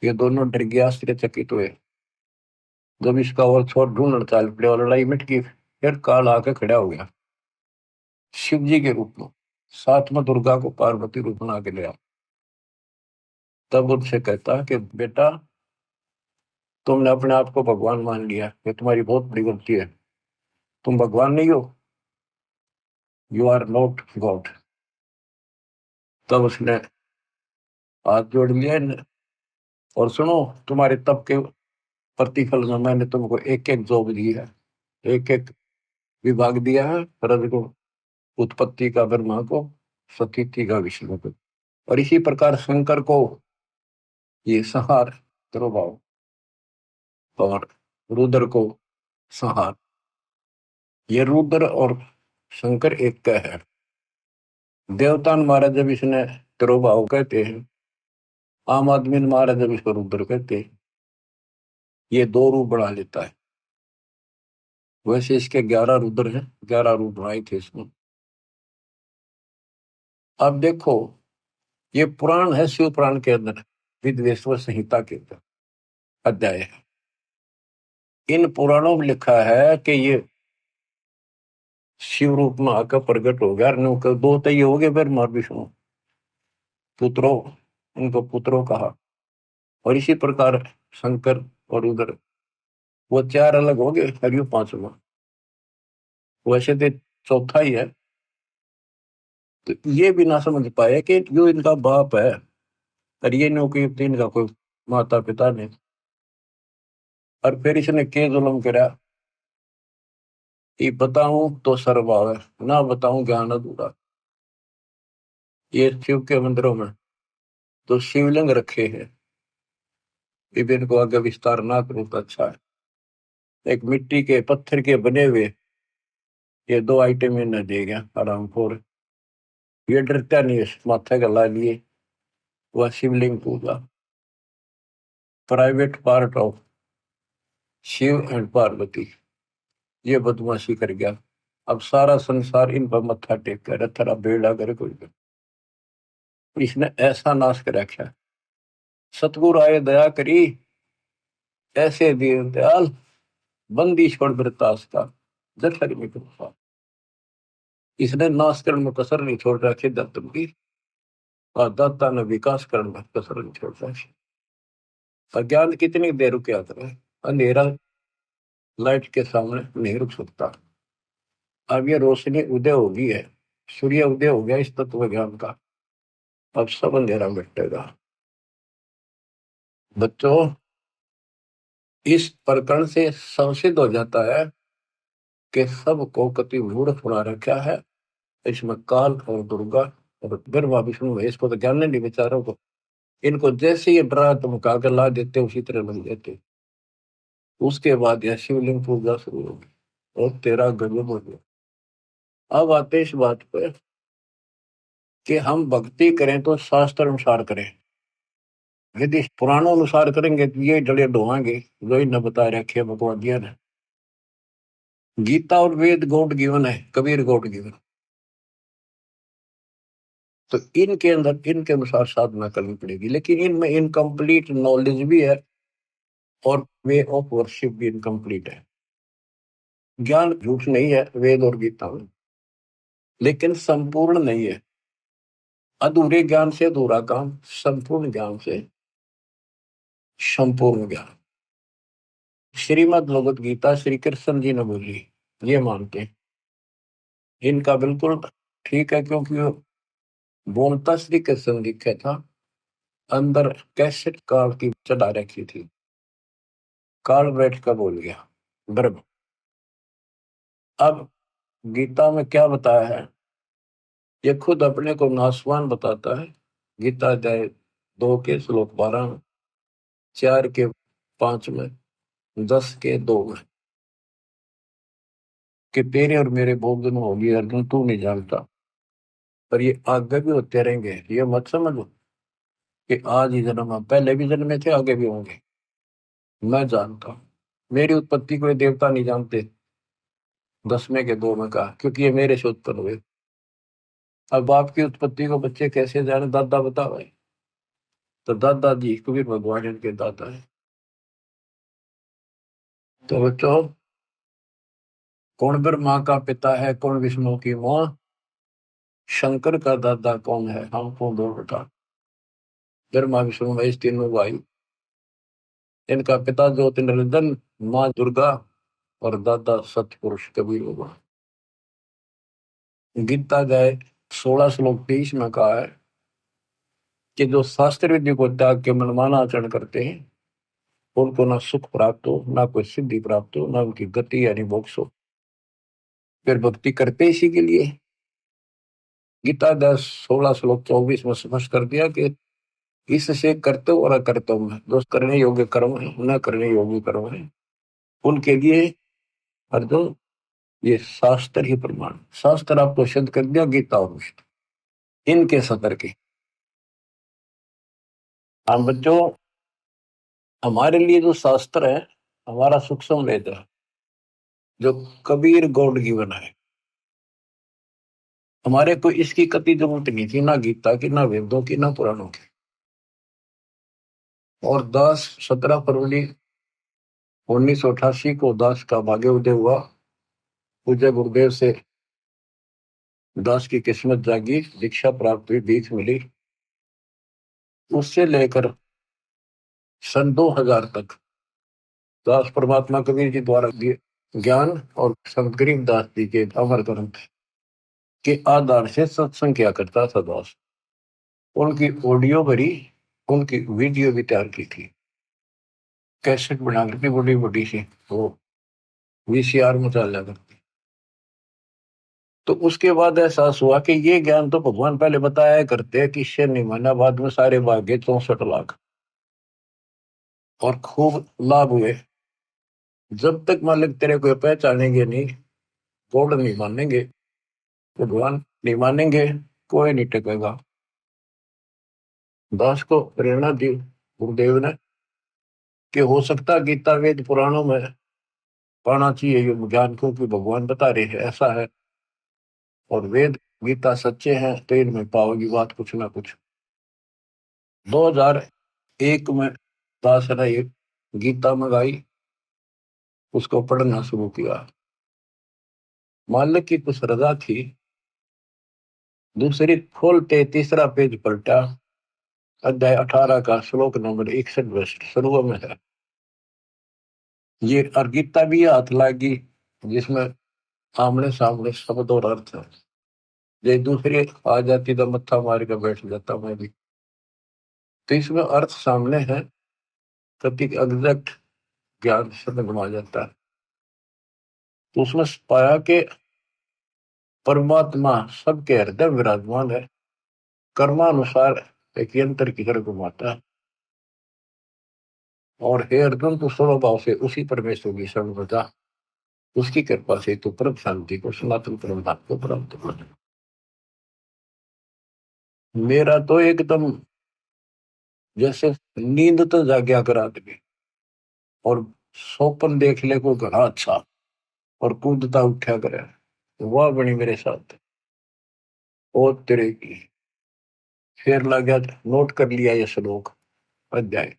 ये दोनों डर गया, आश्चर्यचकित हुए। जब इसका और छोर ढूंढना चाल पड़े और लड़ाई मिट गई, फिर काल आके खड़ा हो गया शिव जी के रूप में, साथ में दुर्गा को पार्वती रूप बना के लिया। तब उनसे कहता कि बेटा तुमने अपने आप को भगवान मान लिया, ये तुम्हारी बहुत बड़ी गलती है। तुम भगवान नहीं हो, यू आर नॉट गॉड। तब उसने हाथ जोड़ लिया और सुनो, तुम्हारे तप के प्रतिफल में मैंने तुमको एक एक जॉब दी है, एक एक विभाग दिया है, रजगुण उत्पत्ति का ब्रह्मा को, स्थिति का विष्णु को। और इसी प्रकार शंकर को ये संहार तिरुभाव, और रुद्र को संहार। ये रुद्र और शंकर एक का है। देवतान महाराज जब इसने तिरुभाव कहते हैं, आम आदमी महाराज जब इसको रुद्र कहते हैं, ये दो रूप बना लेता है। वैसे इसके 11 रुद्र हैं, 11 रूप बनाए थे इसमें। अब देखो, ये पुराण है, शिव पुराण के अंदर, विद्वेश्वर संहिता के अंदर अध्याय है। इन पुराणों में लिखा है कि ये शिव रूप में आकर प्रकट हो गया। दो तो ये हो गए, फिर मार विष्णु पुत्रों, उनको पुत्रों कहा। और इसी प्रकार शंकर और रुद्र, वो 4 अलग हो गए, हरियो 5वां। वैसे तो चौथा ही है। तो ये भी ना समझ पाए कि जो इनका बाप है, और ये नौकी इनका कोई माता पिता नहीं। और फिर इसने के जुल्म करा, ये बताऊं तो सर्वभाव है, ना बताऊं ज्ञान अधूरा। ये शिव के मंदिरों में तो शिवलिंग रखे हैं, इनको आगे विस्तार ना करूं तो अच्छा है। एक मिट्टी के पत्थर के बने हुए ये 2 आइटम इन्हें दे गया आराम खोर। ये डरता नहीं है, माथे का ला लिए वह शिवलिंग पूजा। Private part of Shiv and Parvati, ये बदमाशी कर गया। अब सारा संसार इन पर मत्था टेक कर थरा बेड़ा करे कोई। इसने ऐसा नाश कर रखा। सतगुरु आए दया करी, ऐसे दीन दयाल बंदी छोड़ वृतास का जठर में कृपा। इसने नाश करने में कसर नहीं छोड़ रखी दत्त की, और दाता ने विकास करने में कसर नहीं छोड़ रखी। अज्ञान कितनी देर रुक आता है, अंधेरा लाइट के सामने नहीं रुक सकता। अब ये रोशनी उदय होगी है, सूर्य उदय हो गया इस तत्व ज्ञान का, अब सब अंधेरा मिटेगा। बच्चों, इस प्रकरण से संसिद्ध हो जाता है कि सबको कति मूर्ख बना रखा है। इसमें काल और दुर्गा और ब्रह्मा विष्णु है, इसको तो ज्ञान नहीं बेचारों को। इनको जैसे ये डरा धमका कर ला देते उसी तरह लग देते। उसके बाद यह शिवलिंग पूजा शुरू होगी और तेरा गजब हो गया। अब आते इस बात पर कि हम भक्ति करें तो शास्त्र अनुसार करें। यदि पुराणों अनुसार करेंगे तो ये डले ढोएंगे, जो इन्हें बता रखे भगवादिया ने। गीता और वेद गॉड गिवन है, कबीर गॉड गिवन। तो इनके अंदर इनके अनुसार साधना करनी पड़ेगी, लेकिन इनमें इनकम्प्लीट नॉलेज भी है और वे ऑफ वर्शिप भी इनकम्प्लीट है। ज्ञान झूठ नहीं है वेद और गीता में, लेकिन संपूर्ण नहीं है। अधूरे ज्ञान से अधूरा काम, संपूर्ण ज्ञान से संपूर्ण ज्ञान। श्रीमद् भगवद गीता श्री कृष्ण जी ने बोली, ये मानते हैं। इनका बिल्कुल ठीक है, क्योंकि वो बोलता श्री कृष्ण लिखा था, अंदर कैसेट काल की चढ़ा रखी थी। काल बैठ कर बोल गया ब्रह्म। अब गीता में क्या बताया है, ये खुद अपने को नासवान बताता है। गीता अध्याय 2 के श्लोक 12 में, 4 के 5 में, 10 के 2 में, कि तेरे और मेरे बहुत दिन होगी अर्जुन, तू नहीं जानता, पर ये आगे भी होते रहेंगे। ये मत समझो कि आज ही जन्म है, पहले भी जन्म में थे, आगे भी होंगे। मैं जानता हूं, मेरी उत्पत्ति को ये देवता नहीं जानते। 10वें के 2 में कहा, क्योंकि ये मेरे से उत्पन्न हुए। अब बाप की उत्पत्ति को बच्चे कैसे जाने, दादा बताओ भाई। तो दादाजी कबीर भगवान इनके दादा है। तो बच्चों, कौन ब्रह्मा का पिता है, कौन विष्णु की मां, शंकर का दादा कौन है, हमको दो बता। ब्रह्मा विष्णु महेश तीनों भाई। इनका पिता ज्योतिर्नंदन, मां दुर्गा और दादा सतपुरुष कबीर भगवान। गीता अध्याय 16 श्लोक 23 में कहा है कि जो शास्त्र विधि को त्याग के मनमाना आचरण करते हैं, उनको ना सुख प्राप्त हो, ना कोई सिद्धि प्राप्त हो, ना उनकी गति यानी मोक्ष हो। फिर भक्ति करते इसी के लिए। गीता 10, 16 श्लोक 24 में स्पष्ट कर दिया कि इससे करते और अकर्तव्य में जो करने योग्य कर्म है, न करने योग्य कर्म है, उनके लिए अर्जुन ये शास्त्र ही प्रमाण। शास्त्र आपको सिद्ध कर दिया, गीता और विष्णु इनके सतर के। हम बच्चों, हमारे लिए जो शास्त्र है हमारा सूक्ष्म वेद है, जो कबीर गॉड गिवन है। हमारे को इसकी कति जरूरत नहीं थी, ना गीता की, ना वेदों की, ना पुराणों की। और 17 फरवरी 1988 को दास का भाग्य उदय हुआ। पूज्य गुरुदेव से दास की किस्मत जागी, दीक्षा प्राप्त हुई, भीख मिली। उससे लेकर सन 2000 तक दास परमात्मा कबीर जी द्वारा दिए ज्ञान और संत गरीबदास जी के अमर ग्रंथ के आधार से सत्संग किया करता था दास। उनकी ऑडियो भरी, उनकी वीडियो भी तैयार की थी, कैसेट बना करके बड़ी बड़ी सी, वो वीसीआर में चल जाकर। तो उसके बाद एहसास हुआ कि ये ज्ञान तो भगवान पहले बताया करते हैं, किससे नहीं माना, बाद में सारे भाग्य 64 लाख और खूब लाभ हुए। जब तक मालिक तेरे को पहचानेंगे नहीं, गॉड नहीं मानेंगे, भगवान नहीं मानेंगे, कोई नहीं टिकेगा। दास को प्रेरणा दी गुरुदेव ने कि हो सकता गीता वेद पुराणों में पाना चाहिए ये ज्ञान को, कि भगवान बता रहे हैं ऐसा है, और वेद गीता सच्चे हैं तो इनमें पाओगी बात कुछ ना कुछ। 2001 में दास ने ये गीता मंगाई, उसको पढ़ना शुरू किया। मालिक की कुछ रजा थी, दूसरी खोलते तीसरा पेज पलटा, अध्याय 18 का श्लोक नंबर 61 शुरू में है। ये और गीता भी हाथ लागी, जिसमें आमने सामने शब्द और अर्थ है। ये दूसरी आ जाती तो मत्था मार के बैठ जाता मैं भी। तो इसमें अर्थ सामने है, प्रतीक एग्जैक्ट ज्ञान समझ में आ जाता है। तो उसमें पाया कि परमात्मा सबके हृदय विराजमान है, कर्मानुसार एक यंत्र की तरह घुमाता है। और हे अर्जुन, तो स्वभाव से उसी परमेश्वर की शरण में जा, उसकी कृपा से तो परम शांति को, सनातन परम धाम को प्राप्त कर। मेरा तो एकदम जैसे नींद तो जाग्या कर आदमी, और सोपन देख ले को घना अच्छा, और कूदता उठा करे, वह बनी मेरे साथ। ओ तेरे की, फिर लगा नोट कर लिया ये श्लोक अध्याय।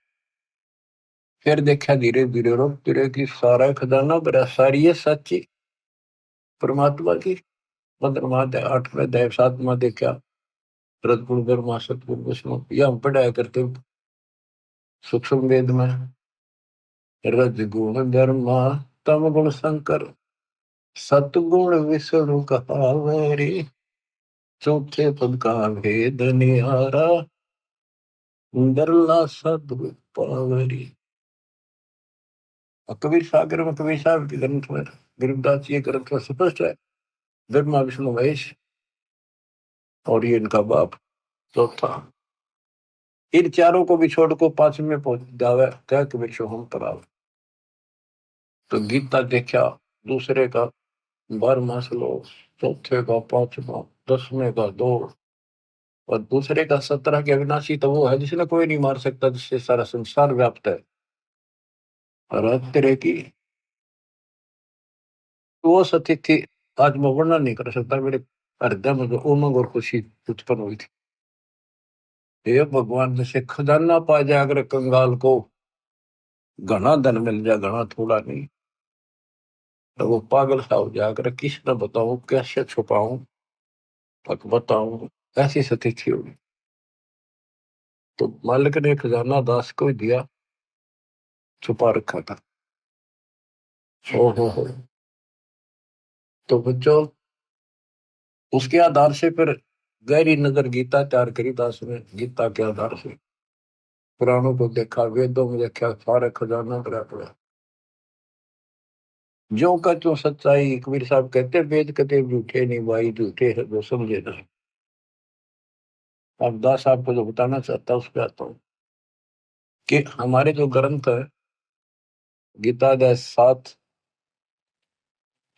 फिर देखा धीरे धीरे रो तेरे की सारा खजाना बड़ा सारी है सच्ची परमात्मा की। 15वां अध्याय 8वां अध्याय 7वां देखा, रजगुण ब्रह्मा सतगुण विष्णु, यह हम पढ़ाया करते सूक्ष्म वेद में। रजगुण ब्रह्मा तम गुण शंकर, सतगुण विष्णु कहावरी, चौथे पद का भेद निहारा, डरला सदगुण पावरी। और कबीर सागर में, कबीर साहब के ग्रंथ में, गरीबदास जी के ग्रंथ में स्पष्ट है, ब्रह्मा विष्णु महेश और ये इनका बाप चौथा। इन चारों को भी छोड़ को पांचवें में पहुंच जावे क्या कि विश्व हम तराव। तो गीता देखा, दूसरे का 12वां श्लोक, चौथे का 5वां, 10वें का 2, और दूसरे का 17 के अविनाशी तो वो है जिसने कोई नहीं मार सकता, जिससे सारा संसार व्याप्त है। और तेरे की वो सतिथि आज मैं वर्णन नहीं कर सकता, मेरे हृदय में जो उमंग और खुशी उत्पन्न हुई थी। हे भगवान, जैसे खजाना पा जाए अगर कंगाल को, घना धन मिल जाए, घना थोड़ा नहीं, तो वो पागल सा हो जाकर किस न बताऊं, कैसे छुपाऊं, तक बताऊं, ऐसी स्थिति होगी। तो मालिक ने खजाना दास को ही दिया, छुपा रखा था। हो। तो बच्चों, उसके आधार से फिर गहरी नजर गीता तैयार करी दास ने। गीता के आधार से पुराणों को देखा, वेदों में देखा, सारे खजाना भरा पड़ा। ज्यों का त्यों सच्चाई। कबीर साहब कहते हैं, वेद कते झूठे नहीं भाई, झूठे है जो समझे ना। अब दास साहब को जो बताना चाहता हूँ उस पर आता हूँ कि हमारे जो ग्रंथ है, गीता अध्याय 7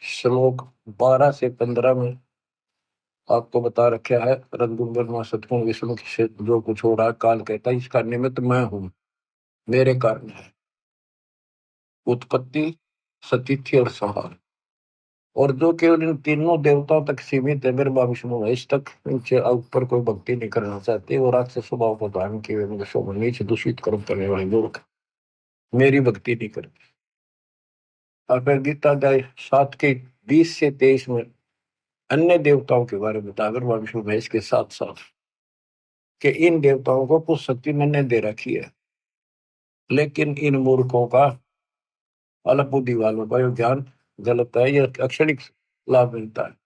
श्लोक 12 से 15 में आपको बता रखा है, रघुबर सतगुण विष्णु से जो कुछ हो रहा, काल कहता है इसका निमित्त मैं हूं, मेरे कारण है उत्पत्ति, सतिथि और संहार। और जो केवल इन तीनों देवताओं तक सीमित है, ब्रह्मा विष्णु महेश तक, इनसे ऊपर कोई भक्ति नहीं करना चाहते, वो राक्षस स्वभाव को धारण किए हुए नीच दूषित कर्म करने वाले लोग मेरी भक्ति नहीं करते। और फिर गीता अध्याय 7 के 20 से 23 में अन्य देवताओं के बारे में बता, ब्रह्मा विष्णु महेश के साथ साथ कि इन देवताओं को कुछ शक्ति मैंने दे रखी है, लेकिन इन मूर्खों का, अल्प बुद्धि वालों का ये ज्ञान गलत है, ये अक्षणिक लाभ मिलता है,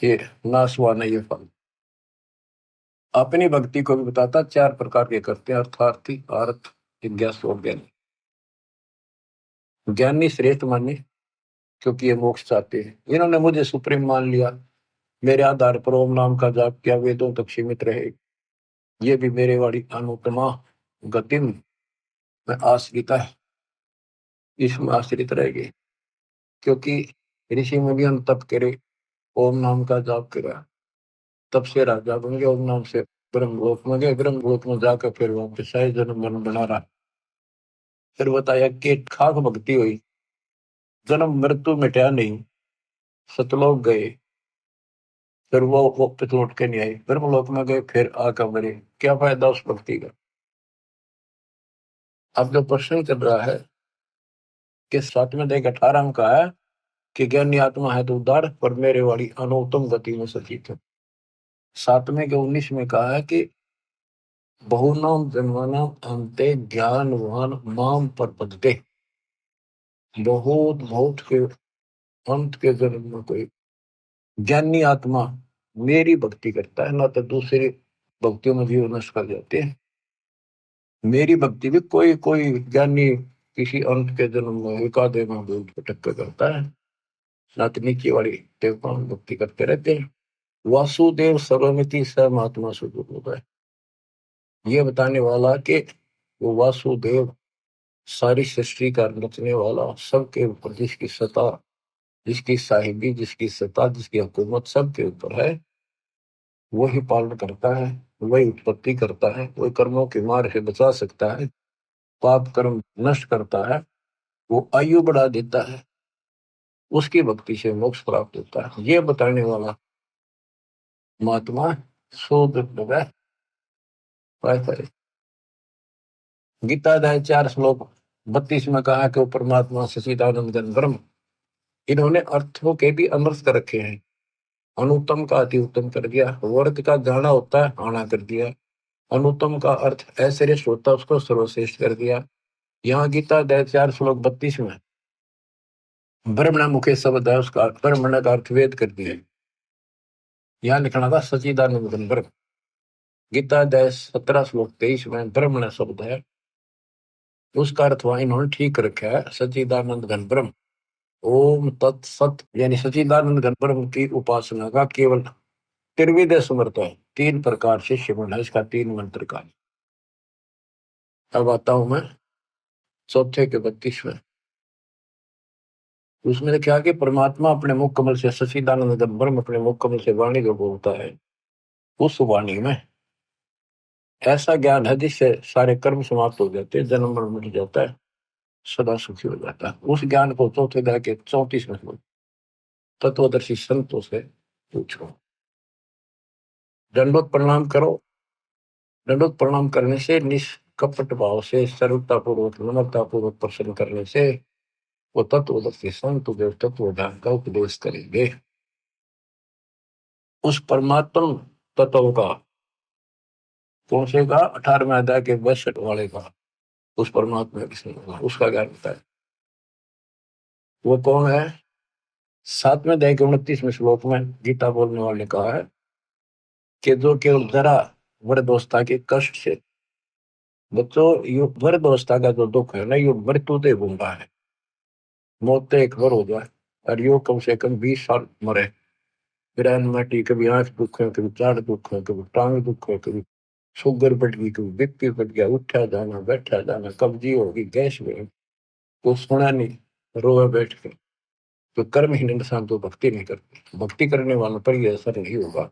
ये नाशवान है ये फल। अपनी भक्ति को भी बताता, 4 प्रकार के करते हैं, अर्थार्थी, अर्थ, जिज्ञासु और ज्ञानी। ज्ञानी श्रेष्ठ माने क्योंकि ये मोक्ष चाहते हैं, इन्होंने मुझे सुप्रीम मान लिया, मेरे आधार पर ओम नाम का जाप किया, वेदों तक सीमित रहे, ये भी मेरे वाली अनुपमा गति में आश्रित है, इसमें आश्रित रहेगी। क्योंकि ऋषि मुनि तप करे, ओम नाम का जाप करा, तब से राजा बन गए, ओम नाम से ब्रह्मलोक में गए, ब्रह्मलोक में जाकर फिर वहां पे शाही जन्म मन बना रहा। फिर बताया कि खाक भक्ति हुई, जन्म मृत्यु मिटा नहीं, सतलोक गए, फिर वो वापस लौट के नहीं आई, ब्रह्मलोक में गए, फिर आकर मरे, क्या फायदा उस भक्ति का। अब जो प्रश्न चल रहा है कि 7वें अध्याय 18 में कहा है कि ज्ञानी आत्मा है तो उदार, पर मेरे वाली अनुत्तम गति में सचित है। 7वें के 19 में कहा है कि बहुनाम जन्मनाम अंते ज्ञानवान माम प्रपद्यते, बहुत बहुत के अंत के जन्म में कोई ज्ञानी आत्मा मेरी भक्ति करता है, ना तो दूसरी भक्तियों में जीव नष्ट कर जाते हैं। मेरी भक्ति भी कोई कोई ज्ञानी किसी अंत के जन्म में एकादे में भटक कर करता है, ना तो नीचे वाली देवताओं में भक्ति करते रहते हैं। वासुदेव सर्वमिति स महात्मा स्वरूप है, ये बताने वाला कि वो वासुदेव सारी सृष्टि का रचने वाला, सबके ऊपर जिसकी सत्ता, जिसकी साहिबी, जिसकी सत्ता, जिसकी हुकूमत सबके ऊपर है, वही पालन करता है, वही उत्पत्ति करता है, वही कर्मों की मार से बचा सकता है, पाप कर्म नष्ट करता है, वो आयु बढ़ा देता है, उसकी भक्ति से मोक्ष प्राप्त होता है, ये बताने वाला महात्मा शोध है। गीता अध्याय 4 श्लोक 32 में कहा कि वो परमात्मा सच्चिदानंद घन ब्रह्म। इन्होंने अर्थों के भी अनर्थ कर रखे हैं, अनुत्तम का अति उत्तम कर दिया, वर्ग का जाना होता है आना कर दिया, अनुत्तम का अर्थ अश्रेष्ठ होता है उसको सर्वश्रेष्ठ कर दिया। यहाँ गीता अध्याय 4 श्लोक 32 में ब्रह्मण मुखे शब्द है, उसका ब्रह्मण का अर्थ वेद कर दिया, यहाँ लिखना था सच्चिदानंद घन ब्रह्म। गीता अध्याय 17 श्लोक 23 में ब्रह्मण शब्द है, उसका अर्थ वहां इन्होंने ठीक रखा है, सच्चिदानंद घन ब्रह्म। ओम तत्सत यानी सच्चिदानंद घन ब्रह्म की उपासना का केवल त्रिविध समर्थ है, 3 प्रकार से शिवण है इसका, 3 मंत्र का। अब आता हूं मैं चौथे के 32 में, उसमें क्या कि परमात्मा अपने मुख कमल से, सच्चिदानंद घन ब्रह्म अपने मुख कमल से वाणी जो बोलता है, उस वाणी में ऐसा ज्ञान है जिससे सारे कर्म समाप्त हो जाते हैं, जन्म मरण मिट जाता है, सदा सुखी हो जाता है। उस ज्ञान को चौथे अध्याय के 34 में तत्वदर्शी संतों से पूछो। दंडोत प्रणाम करो, दंडोत प्रणाम करने से, निष्कपट भाव से, सरलता पूर्वक, नम्रता पूर्वक प्रसन्न करने से वो तत्वदर्शी संत जो तत्व ज्ञान का उपदेश करेंगे। उस परमात्मा तत्व का, कौन से का, 18वें अध्याय के 62 वाले का, उस परमात्मा किसने होगा उसका ज्ञान होता है। वो कौन है? 7वें अध्याय के 29वें श्लोक में गीता बोलने वाले ने कहा है कि जो केवल जरा वृद्धावस्था के कष्ट से, बच्चों, वृद्धावस्था का जो दुख है ना, ये मृत्यु दे घूमता है, मौत तो एक बार हो जाए, और यो कम से कम 20 साल मरे, फिर एनमाटी, कभी आंख दुख है, कभी चार दुख है, कभी टांग दुख है, कभी शुगर बढ़ गई, कभी बीपी बढ़ गया, उठा जाना बैठा जाना, कब्जी होगी, गैस में, तो सुना नहीं, रोए बैठ के। तो कर्महीन इंसान तो भक्ति नहीं करते, भक्ति करने वालों पर यह असर नहीं होगा,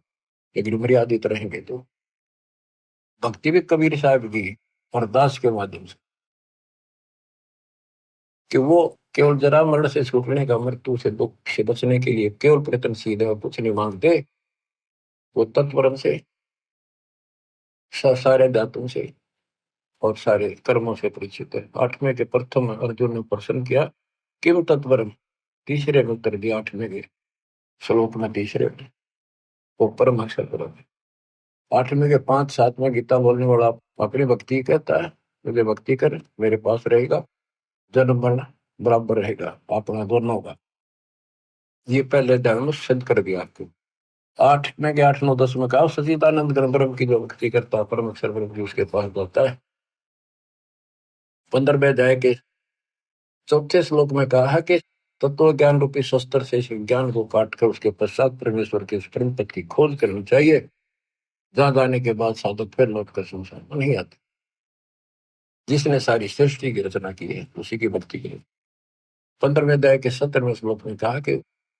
लेकिन मर्यादित रहेंगे तो। भक्ति भी कबीर साहब की अरदास के माध्यम से, कि वो केवल जरा मरण से छूटने का, मृत्यु से दुख से बचने के लिए केवल प्रयत्नशील है और कुछ नहीं मांगते। वो तत्परम से, सारे धातुओं से और सारे कर्मों से परिचित है। आठवें के प्रथम अर्जुन ने प्रश्न किया, किम तत्परम, तीसरे में उत्तर दिया, आठवें के श्लोक में तीसरे में, वो परम अक्षर परम है। आठवें के 5-7 में गीता बोलने वाला अपनी भक्ति कहता है, मुझे भक्ति कर मेरे पास रहेगा, जन्म मरण बराबर रहेगा अपना दोनों का। ये पहले ध्यान में सिद्ध कर दिया आपको। 8 में के 8, 9, 10 में कहा, सचिदानंद घन ब्रह्म की जो भक्ति करता है, परम अक्षर ब्रह्म जी उसके पास जाता है। 15वें अध्याय के चौथे श्लोक में कहा है कि तत्व ज्ञान रूपी शस्त्र से इस ज्ञान को काट कर उसके पश्चात परमेश्वर के परम पद की खोज करनी चाहिए, जहां जाने के बाद साधक फिर लौट कर संसार में नहीं आते। जिसने सारी सृष्टि की रचना की है उसी की भक्ति की। 15वें अध्याय के 17वें श्लोक में कहा कि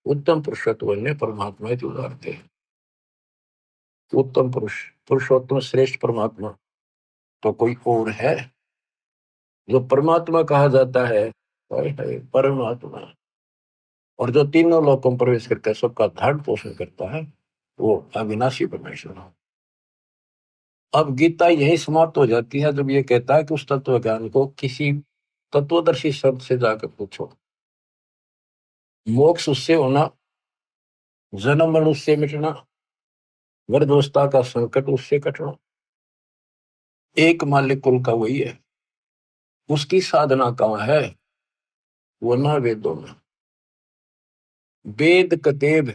उत्तम पुरुषत्व ने परमात्मा के उदाहरण थे। उत्तम पुरुष, पुरुषोत्तम श्रेष्ठ परमात्मा तो कोई और है जो परमात्मा कहा जाता है, परमात्मा, और जो तीनों लोकों में प्रवेश करके सबका धारण पोषण करता है, वो अविनाशी परमेश्वर है। अब गीता यही समाप्त हो जाती है जब ये कहता है कि उस तत्व ज्ञान को किसी तत्वदर्शी शब्द से जाकर पूछो। मोक्ष उससे होना, जन्म मरण उससे मिटना, वृद्धावस्था का संकट उससे कटना, एक मालिक कुल का वही है। उसकी साधना कहाँ है? वो ना वेदों में। वेद कतेब,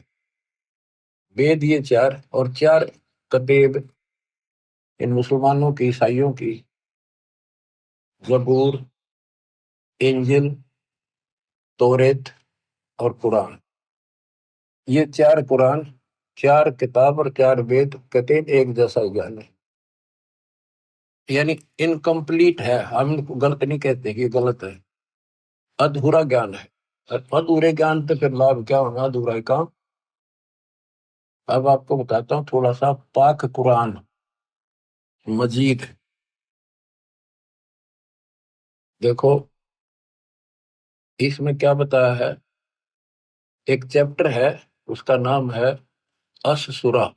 वेद ये चार और चार कतेब, इन मुसलमानों की, ईसाइयों की, जबूर, इंजिल, तौरेत और कुरान, ये चार कुरान, चार किताब और चार वेद कतेब एक जैसा ज्ञान है। यानी इनकम्प्लीट है, हम इनको गलत नहीं कहते कि गलत है, अधूरा ज्ञान है। अधूरे ज्ञान तो फिर लाभ क्या होगा, अधूरा ही काम। अब आपको बताता हूँ थोड़ा सा पाक कुरान मजीद। देखो इसमें क्या बताया है, एक चैप्टर है, उसका नाम है अश-सूरा,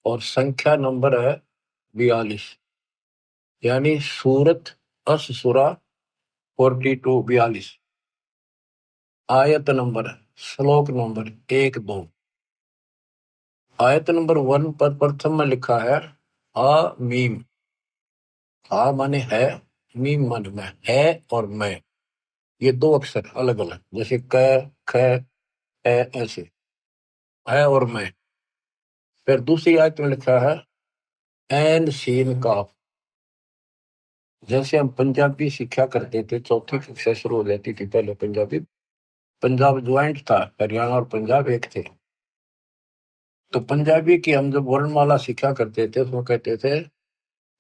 और संख्या नंबर है 42, यानी सूरत अश-सूरा 42, आयत नंबर, श्लोक नंबर 1-2। आयत नंबर 1 पर प्रथम में लिखा है आ मीम। आ माने है, मीम माने मैं, है और मैं, ये दो अक्षर अलग अलग, जैसे क, ख, ए, ऐसे है और मैं। फिर दूसरी आयत में लिखा है एन सीन काफ। जैसे हम पंजाबी सीखा करते थे, चौथी कक्षा शुरू हो जाती थी पहले पंजाबी, पंजाब ज्वाइंट था, हरियाणा और पंजाब एक थे। तो पंजाबी की हम जब वर्णमाला सीखा करते थे तो कहते थे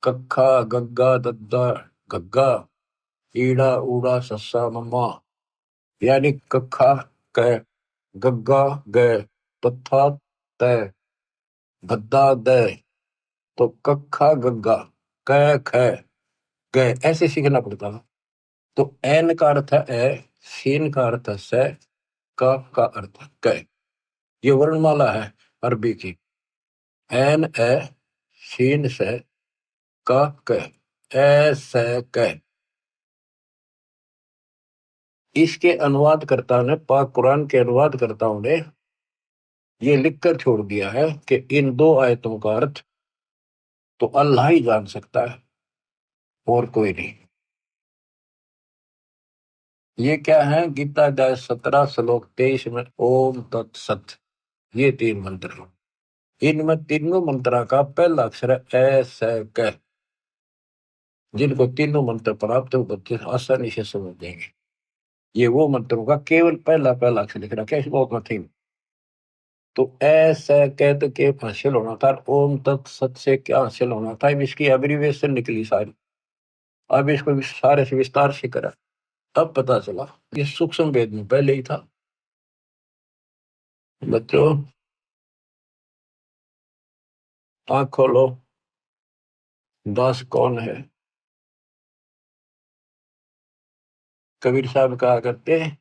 कक्खा गग्गा दद्दा गग्गा, ईड़ा ऊड़ा सस्सा मम्मा, यानी कक्खा क, गग्गा ग, तथा त, गद्दा द। तो कक्खा गग्गा, क ख ग, ऐसे सीखना पड़ता था। तो एन का अर्थ है ए, सीन का अर्थ है से, का अर्थ है क। ये वर्णमाला है अरबी की, एन ए, सीन से, का क, ए से क। इसके अनुवादकर्ता ने, पाक कुरान के अनुवादकर्ताओं ने ये लिखकर छोड़ दिया है कि इन दो आयतों का अर्थ तो अल्लाह ही जान सकता है और कोई नहीं। ये क्या है, गीता अध्याय 17 श्लोक 23 में ओम तत्सत, ये 3 मंत्र हैं। इनमें तीनों मंत्रा का पहला अक्षर है ए से क। जिनको तीनों मंत्र प्राप्त हो बच्चे आसानी से समझ देंगे। ये वो मंत्रों का केवल पहला पहला अक्षर लिख रखा है, इसमें और नथिंग। तो ऐसा कहते के हासिल होना था, ओम तत्सत से क्या हासिल होना था, अब इसकी एब्रीविएशन निकली सारी। अब इसको सारे से विस्तार से करा, तब पता चला ये सूक्ष्म भेद में पहले ही था। बच्चों आंख खोलो, दास कौन है? कबीर साहब कहा करते हैं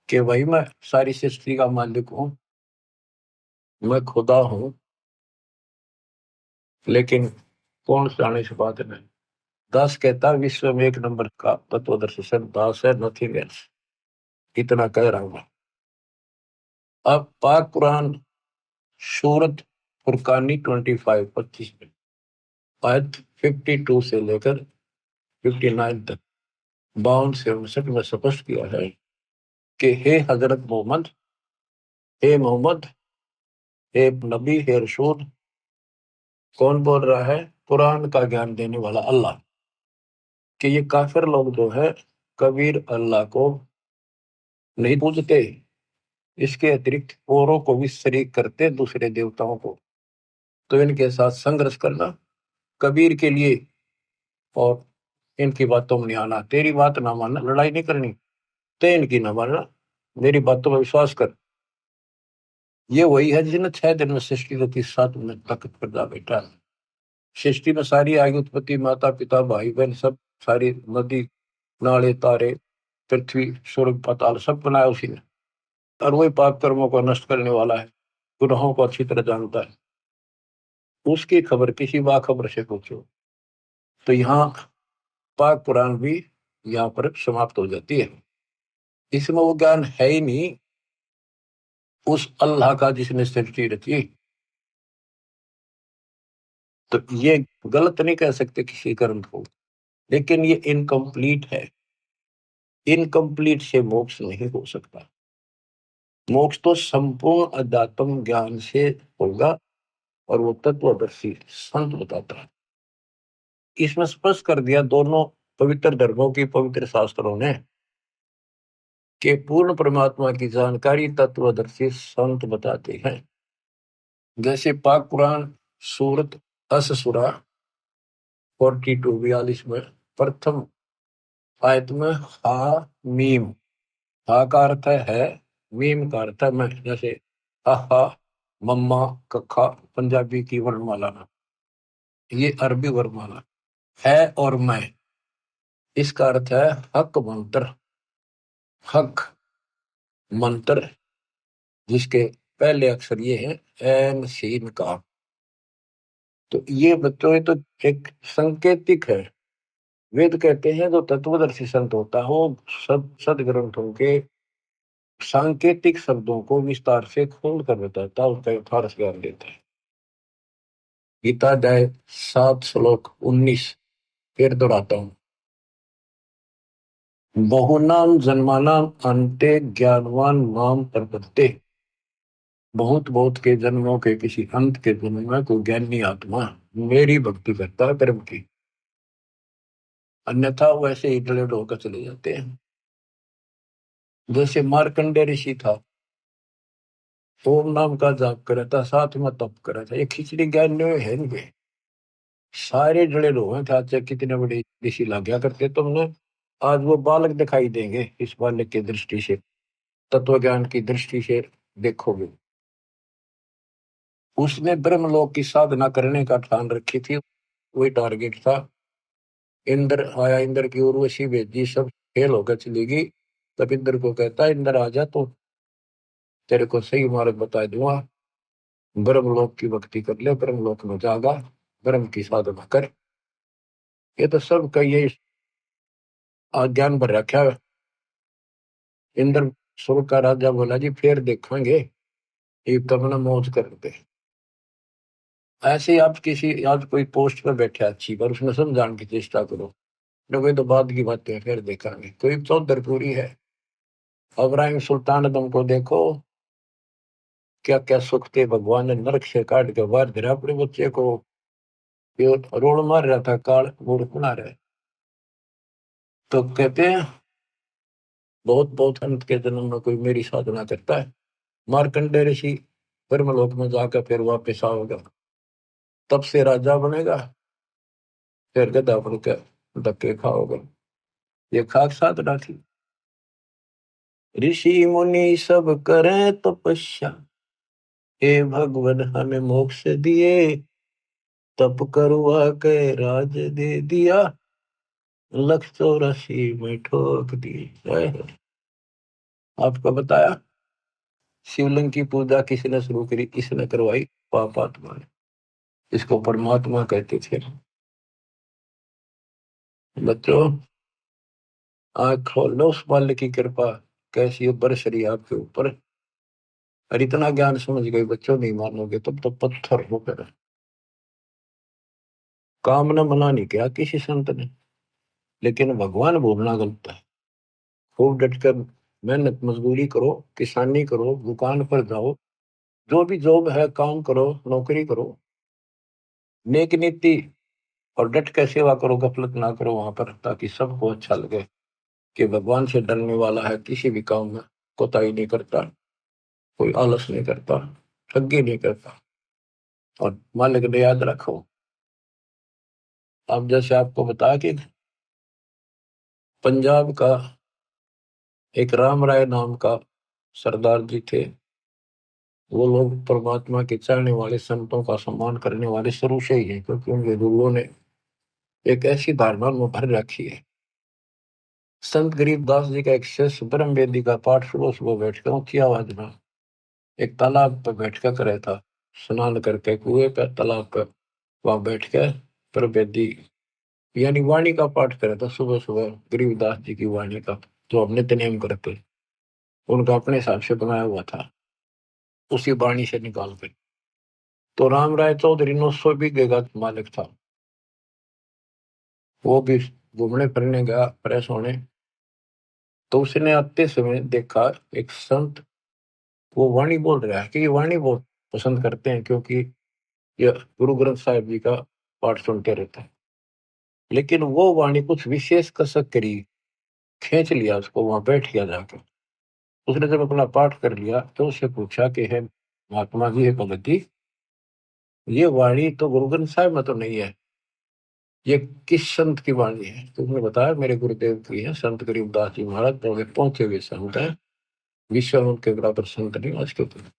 कि भाई मैं सारी सृष्टि का मालिक हूं, मैं खुदा हूं, लेकिन कौन जाने से बात नहीं। दास कहता विश्व में एक नंबर का तत्वदर्शी संत दास है, नथिंग एल्स। इतना कह रहा हूं मैं। अब पाक कुरान सूरत फुरकानी 25 में आयत 52 से लेकर 59 तक 52 से 59 में स्पष्ट किया है कि हे हजरत मोहम्मद, हे मोहम्मद, हे नबी, हे रसूल। कौन बोल रहा है? कुरान का ज्ञान देने वाला अल्लाह। कि ये काफिर लोग जो है कबीर अल्लाह को नहीं पूजते, इसके अतिरिक्त औरों को भी शरीक करते, दूसरे देवताओं को। तो इनके साथ संघर्ष करना कबीर के लिए, और इनकी बातों में नहीं आना। तेरी बात ना मानना, लड़ाई नहीं करनी, ते इनकी ना मानना, मेरी बातों में विश्वास कर। ये वही है जिसने 6 दिन में सृष्टि को 7 मिनट तक पैदा बैठा। सृष्टि में सारी आयु उत्पत्ति, माता पिता भाई बहन सब, सारी नदी नाले तारे पृथ्वी स्वर्ग पाताल सब बनाया उसी ने। और वही पाप कर्मों को नष्ट करने वाला है, गुनाहों को अच्छी तरह जानता है। उसकी खबर किसी बाखबर से पूछो। तो यहाँ पाक कुरान भी यहाँ पर समाप्त हो जाती है। इसमें वो ज्ञान है ही नहीं उस अल्लाह का जिसने सृष्टि रची। तो ये गलत नहीं कह सकते किसी ग्रंथ को, लेकिन ये इनकम्प्लीट है। इनकम्प्लीट से मोक्ष नहीं हो सकता। मोक्ष तो संपूर्ण अध्यात्म ज्ञान से होगा, और वो तत्वदर्शी संत बताता है। इसमें स्पष्ट कर दिया दोनों पवित्र धर्मों की पवित्र शास्त्रों ने कि पूर्ण परमात्मा की जानकारी तत्वदर्शी संत बताते हैं। जैसे पाक कुरान सूरत अस-सूरा 42 में प्रथम आयत में हा मीम, हा का अर्थ है, मीम का अर्थ है मैं। जैसे हा, मम्मा, कखा पंजाबी की वर्णमाला में, ये अरबी वर्णमाला है। और मैं, इसका अर्थ है हक मंत्र। हक मंत्र जिसके पहले अक्षर ये है एन सीन का। तो ये बच्चों, ये तो एक संकेतिक है। वेद कहते हैं जो तत्वदर्शी संत होता है वो सदग्रंथों के सांकेतिक शब्दों को विस्तार से खोल कर बताता है, उसका यथार्थ ज्ञान देता है। गीता अध्याय 7 श्लोक 19 फिर दोहराता हूँ। बहुनाम जन्मानाम अन्ते ज्ञानवान नाम प्रपद्ये। बहुत बहुत के जन्मों के किसी अंत के जन्म में कोई ज्ञानी आत्मा मेरी भक्ति करता है कर्म की, अन्यथा वैसे ही डले होकर चले जाते हैं। जैसे मार्कंडे ऋषि था, ओम नाम का जाप करा था, साथ में तप करा था। ये खिचड़ी ज्ञान है नहीं, सारे जड़े लोग हैं। चाचा कितने बड़े ऋषि लग गया करते तुमने, आज वो बालक दिखाई देंगे। इस बालक की दृष्टि से, तत्व ज्ञान की दृष्टि से देखोगे, उसने ब्रह्मलोक की साधना करने का ठान रखी थी। वही टारगेट था। इंद्र आया, इंद्र की उर्वशी भेजी, सब फेल होकर चली गई। तब इंद्र को कहता है, इंद्र आजा तो तेरे को सही मार्ग बता दूंगा। ब्रह्मलोक की भक्ति कर ले, ब्रह्मलोक में जागा, ब्रह्म की साधना कर। ये तो सब का ये ज्ञान भर रखा है। इंद्र स्वर्ग का राजा बोला जी फिर देखेंगे, ये तब ना मौज करते। ऐसे ही आप किसी, आज कोई पोस्ट पर बैठे अच्छी, पर उसमें समझाने की चेष्टा करो, कोई तो बाद की बातें फिर देखेंगे। कोई चौधर पूरी है, इब्राहिम सुल्तान आदम को देखो, क्या क्या सुख थे, भगवान ने नरक से काट के बाहर गिरा अपने बच्चे को। ये रोड मार रहा था, काल मूर्ख बना रहे। तो कहते हैं बहुत बहुत अंत के जन्म में कोई मेरी साधना करता है, मार्कंडेय ऋषि ब्रह्मलोक में जाकर फिर वापस आओगा, तब से राजा बनेगा, फिर गधा बनकर धक्के खाओगे। ये खाक साधना थी। ऋषि मुनि सब करें तपस्या, हे भगवान हमें मोक्ष दिए, तप करवा के राज दे दिया, 184 में ठोक दिए। आपको बताया शिवलिंग की पूजा किसने शुरू करी, इसने करवाई, पापात्मा ने। इसको परमात्मा कहते थे। बच्चों आँख खोल लो, उस बाल्य की कृपा कैसी बरस रही आपके ऊपर। और इतना ज्ञान समझ गए बच्चों, नहीं मानोगे तब तो पत्थर होकर। काम न मना नहीं किया किसी संत ने, लेकिन भगवान भूलना गलत है। खूब डटकर मेहनत मजदूरी करो, किसानी करो, दुकान पर जाओ, जो भी जॉब है काम करो, नौकरी करो, नेक नीति और डट कर सेवा करो, गफलत ना करो वहां पर, ताकि सबको अच्छा लगे कि भगवान से डरने वाला है, किसी भी काम में कोताही नहीं करता, कोई आलस नहीं करता, ठगी नहीं करता। और मालिक ने याद रखो, अब जैसे आपको बताया कि पंजाब का एक राम राय नाम का सरदार जी थे। वो लोग परमात्मा के चाहने वाले, संतों का सम्मान करने वाले शुरू से ही हैं, क्योंकि उनके गुरुओं ने एक ऐसी धारणा उनमें भर रखी है। संत गरीबदास जी का एक शिष्य ब्रह्म वेदी का पाठ सुबह सुबह बैठकर ऊंची आवाज में एक तालाब पर बैठकर करे था, स्नान करके कुएं पे तालाब पर वहां बैठ के ब्रह्म वेदी यानी वाणी का पाठ करे था सुबह सुबह, गरीबदास जी की वाणी का, जो अब नित्य करते, उनका अपने हिसाब से बनाया हुआ था, उसी वाणी से निकाल कर। तो राम राय चौधरी 900 बीघे का मालिक था। वो भी घूमने फिरने गया फ्रेश होने, तो उसने आते समय देखा एक संत, वो वाणी बोल रहा है कि ये वाणी बहुत पसंद करते हैं, क्योंकि ये गुरु ग्रंथ साहिब जी का पाठ सुनते रहते हैं। लेकिन वो वाणी कुछ विशेष कसक करी, खींच लिया उसको, वहां बैठ गया जाकर। उसने जब अपना पाठ कर लिया तो उससे पूछा कि है महात्मा जी, है भगत जी, ये वाणी तो गुरु ग्रंथ साहिब में तो नहीं है, ये किस संत की वाणी है? तो उसने बताया मेरे गुरुदेव की है, संत गरीबदास जी महाराज, बड़े पहुंचे हुए संत है, विश्व में उनके बराबर संत नहीं आज के ऊपर।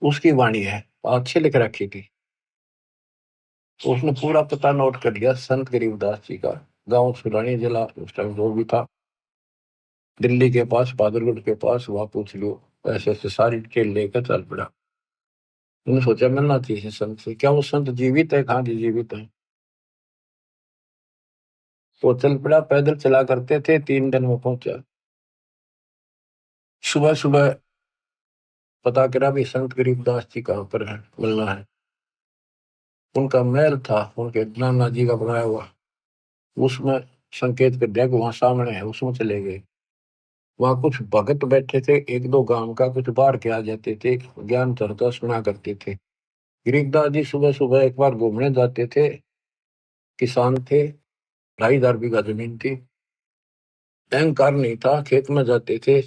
उसकी वाणी है, अच्छे लिख रखी थी। तो उसने पूरा पता नोट कर लिया संत गरीबदास जी का, गांव सुलानी जिला उस टाइम जो भी था, दिल्ली के पास, बहादुरगढ़ के पास, वहां पूछ लो। ऐसे ऐसे सारी डिटेल लेकर चल पड़ा। उन्होंने सोचा मिलना चाहिए संत से, क्या वो संत जीवित है? कहाँ जी जीवित है। वो चल पड़ा, पैदल चला करते थे, 3 दिन में पहुंचा। सुबह सुबह पता करा भी संत गरीबदास जी कहाँ पर है, मिलना है। उनका महल था, उनके नाना जी का बनाया हुआ, उसमें संकेत कर दिया कि वहां सामने है, उसमें चले गए। वहां कुछ भगत बैठे थे, 1-2 गांव का, कुछ बाहर के आ जाते थे, ज्ञान चर्चा सुना करते थे। गरीबदास जी सुबह सुबह एक बार घूमने जाते थे, किसान थे, 2,500 बीघा जमीन थी, अहंकार नहीं था, खेत में जाते थे,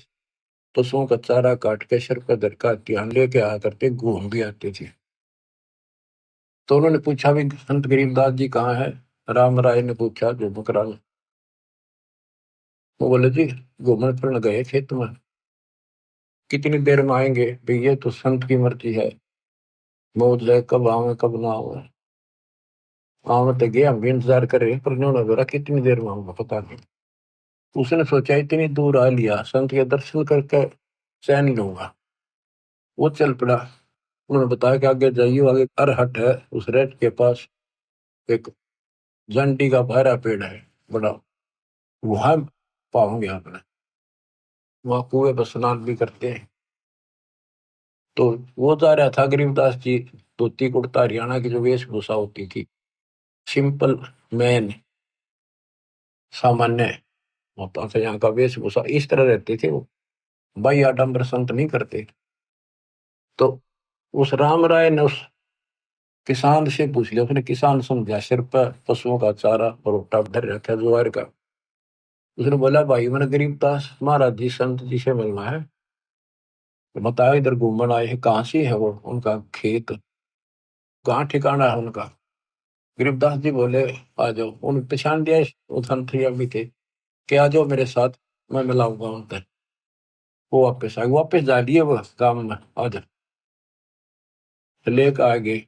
पशुओं का चारा काट के सर पर धरका ध्यान लेके आया करते, घूम भी आते थे। तो उन्होंने पूछा भी संत गरीबदास जी कहाँ है? राम राय ने पूछा, जो बकरा ने। वो बोले जी घूमने फिरने गए खेत में, कितनी देर में आएंगे? भाई ये तो संत की मर्जी है, मौत जाए कब आवे कब ना आवे। आवे तो गया, हम भी इंतजार कर रहे हैं, पर उन्होंने बोला कितनी देर में आऊंगा पता नहीं। उसने सोचा इतनी दूर आ लिया, संत के दर्शन करके चैन लूंगा। वो चल पड़ा। उन्होंने बताया कि आगे जाइए, आगे अरहट है, उस रेत के पास एक जंटी का बहरा पेड़ है बड़ा, वहां पाओगे आपने, वहां कुएं पर स्नान भी करते हैं। तो वो जा रहा था गरीबदास जी, धोती कुर्ता हरियाणा की जो वेशभूषा होती थी, सिंपल मैन, सामान्य होता था यहाँ का वेशभूषा, इस तरह रहते थे वो, भाई आडम्बर संत नहीं करते। तो उस राम राय ने उस किसान से पूछ लिया, उसने किसान समझा, सिर पर पशुओं का चारा और भुट्टा धर रखा ज्वार का। उसने बोला भाई मैंने गरीबदास महाराज जी संत जी से मिलना है, तो बताया इधर घूमन आए हैं, कहाँ से है वो, उनका खेत कहाँ ठिकाना है उनका। गरीबदास जी बोले आ जाओ, उन्हें पहचान दिया वो संत जी भी थे कि आ जाओ मेरे साथ, मैं मिलाऊंगा उनसे। वो वापस आ गए, वापस जा दिए वो गांव में, आ जा लेकर आ गए।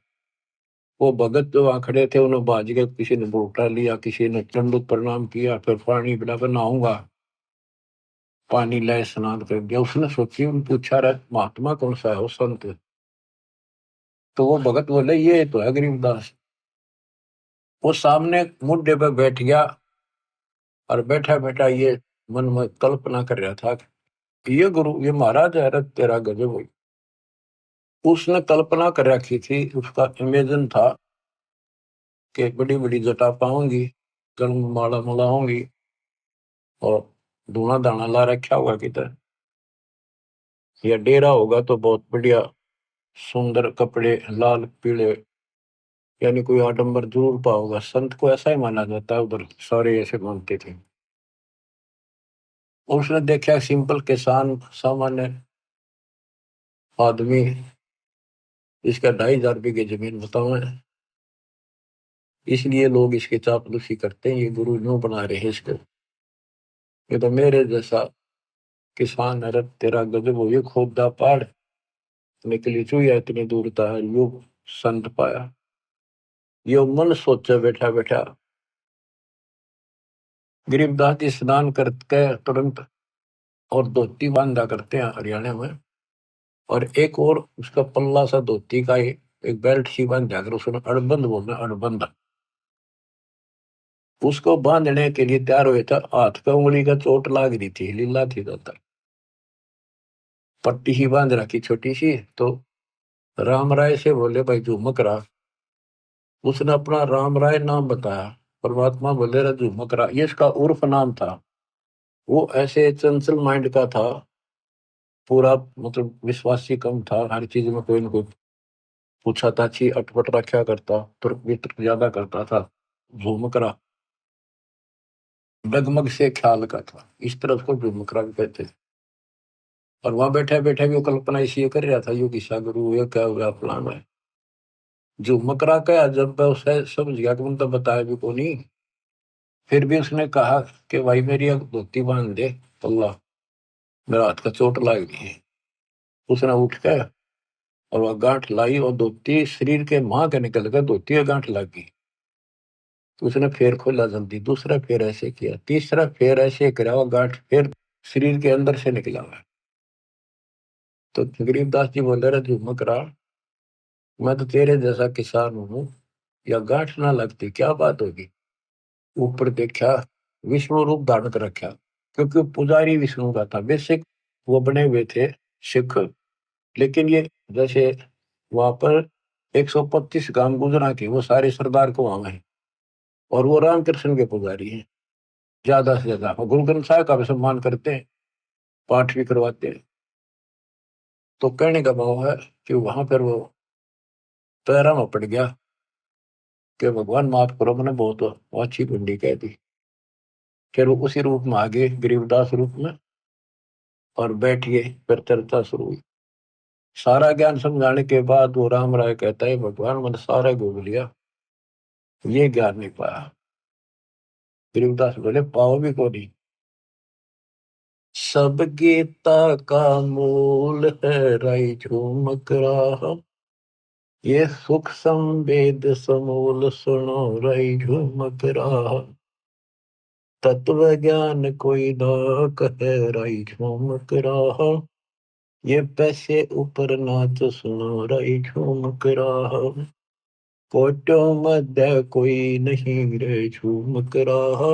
वो भगत जो वहां खड़े थे उन्हें बाज गए, किसी ने बोटा लिया, किसी ने दंडवत प्रणाम किया, फिर पानी पिला कर नहाऊंगा, पानी लाए स्नान कर दिया। उसने सोची, उन पूछा रहा महात्मा कौन सा है वो संत, तो वो भगत बोले ये तो है गरीबदास। वो सामने मुड्डे पे बैठ गया और बैठा बैठा ये मन में कल्पना कर रहा था कि ये गुरु ये महाराज है, रत तेरा गजब हुई। उसने कल्पना कर रखी थी, उसका इमेजिन था कि बड़ी बड़ी जटा पाऊंगी, गल में माला माला होंगी और धूना दाना ला रखा होगा किधर, या डेरा होगा तो बहुत बढ़िया सुंदर कपड़े लाल पीले, यानी कोई आडंबर जरूर पाओगा। संत को ऐसा ही माना जाता है, उधर सारे ऐसे मानते थे। और उसने देखा सिंपल किसान सामान्य आदमी, इसका 2,500 बीघे जमीन बताओ है, इसलिए लोग इसकी चापलूसी करते हैं, ये गुरु यूं बना रहे हैं इसको, ये तो मेरे जैसा किसान है, रत तेरा गजब हो, ये खोदा पहाड़ निकली चुया इतनी दूर था, यो संत पाया। यो मन सोचे बैठा बैठा। गरीबदास जी स्नान करके तुरंत और धोती बांधा करते हैं हरियाणा में, और एक और उसका पल्ला सा धोती का एक बेल्ट सी बांध जाकर उसने अड़बंद बोलना, अड़बंद उसको बांधने के लिए तैयार हुए था। हाथ पे उंगली का चोट लाग रही थी, लीला थी ज्यादा, पट्टी ही बांध रखी छोटी सी। तो राम राय से बोले भाई झुमक रहा, उसने अपना राम राय नाम बताया। परमात्मा बोले रहा झुमक रहा, ये इसका उर्फ नाम था। वो ऐसे चंचल माइंड का था, पूरा मतलब विश्वासी कम था, हर चीज में कोई ना कोई पूछा ताछी अटपट रखा करता, तुर्क वितर्क ज्यादा करता था। झुमकरा डगमग से ख्याल का था, इस तरह उसको झुमकरा भी कहते थे। और वहां बैठे बैठे भी वो कल्पना इसी कर रहा था, यो किसा गुरु ये क्या हुआ फलाना है। झुमकरा का जब मैं उसे समझ गया कि उनका बताया भी को नहीं, फिर भी उसने कहा कि भाई मेरी एक धोती बांध दे, अल्लाह मेरा हाथ का चोट लग गई है। उसने उठ के और वह गांठ लाई, और धोती शरीर के मां के निकल कर धोती का गांठ लग गई। तो उसने फेर खोला जल्दी, दूसरा फेर ऐसे किया, तीसरा फेर ऐसे करा, वो गांठ फिर शरीर के अंदर से निकला हुआ। तो गरीबदास जी बोले रहे झुमक रहा, मैं तो तेरे जैसा किसान हूं, या गांठ ना लगती क्या बात होगी। ऊपर देखा, विष्णु रूप धारण कर रखा, क्योंकि पुजारी विष्णु का था बेसिक, वो बने हुए थे सिख। लेकिन ये जैसे वहां पर 125 गांव गुजरा के वो सारे सरदार को वहां है, और वो रामकृष्ण के पुजारी हैं ज्यादा से ज्यादा, और गुरु ग्रंथ साहिब का भी सम्मान करते हैं, पाठ भी करवाते हैं। तो कहने का भाव है कि वहां पर वो पैरा में पड़ गया कि भगवान माफ करो, मैंने बहुत अच्छी कुंडी कह दी। फिर वो उसी रूप में आ गए, गरीबदास रूप में, और बैठ गए, फिर चर्चा शुरू हुई। सारा ज्ञान समझाने के बाद वो राम राय कहता है भगवान मैंने सारा घूम लिया, ये ज्ञान नहीं पाया। गरीबदास बोले पाओ भी को नहीं। सब गीता का मूल है राई झूमक रहा, ये सुख संवेद समूल सुनो रई झूमक रहा, तत्व ज्ञान कोई ना कहे रई झूमक रहा, ये पैसे ऊपर नाच सुनो रई झूमक रहा, कोटों मध्य कोई नहीं रे झूमक रहा,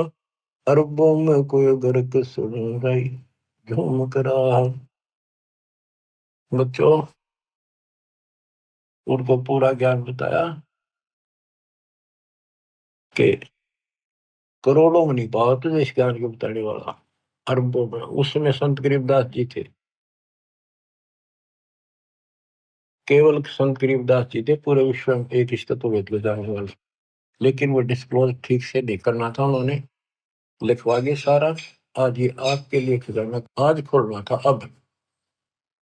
अरबों में कोई गर्क सुनो रई झूमक रहा। बच्चों, उनको पूरा ज्ञान बताया कि करोड़ों में नहीं पाओ तो इस ज्ञान को बताने वाला, अरबों में। उस समय संत गरीबदास जी थे, केवल संत गरीबदास जी थे पूरे विश्व में एक रिश्ते तो वेद जाने वाले। लेकिन वो डिस्क्लोज ठीक से नहीं करना था, उन्होंने लिखवा दिया सारा, आज ये आपके लिए खजाना आज खोलना था। अब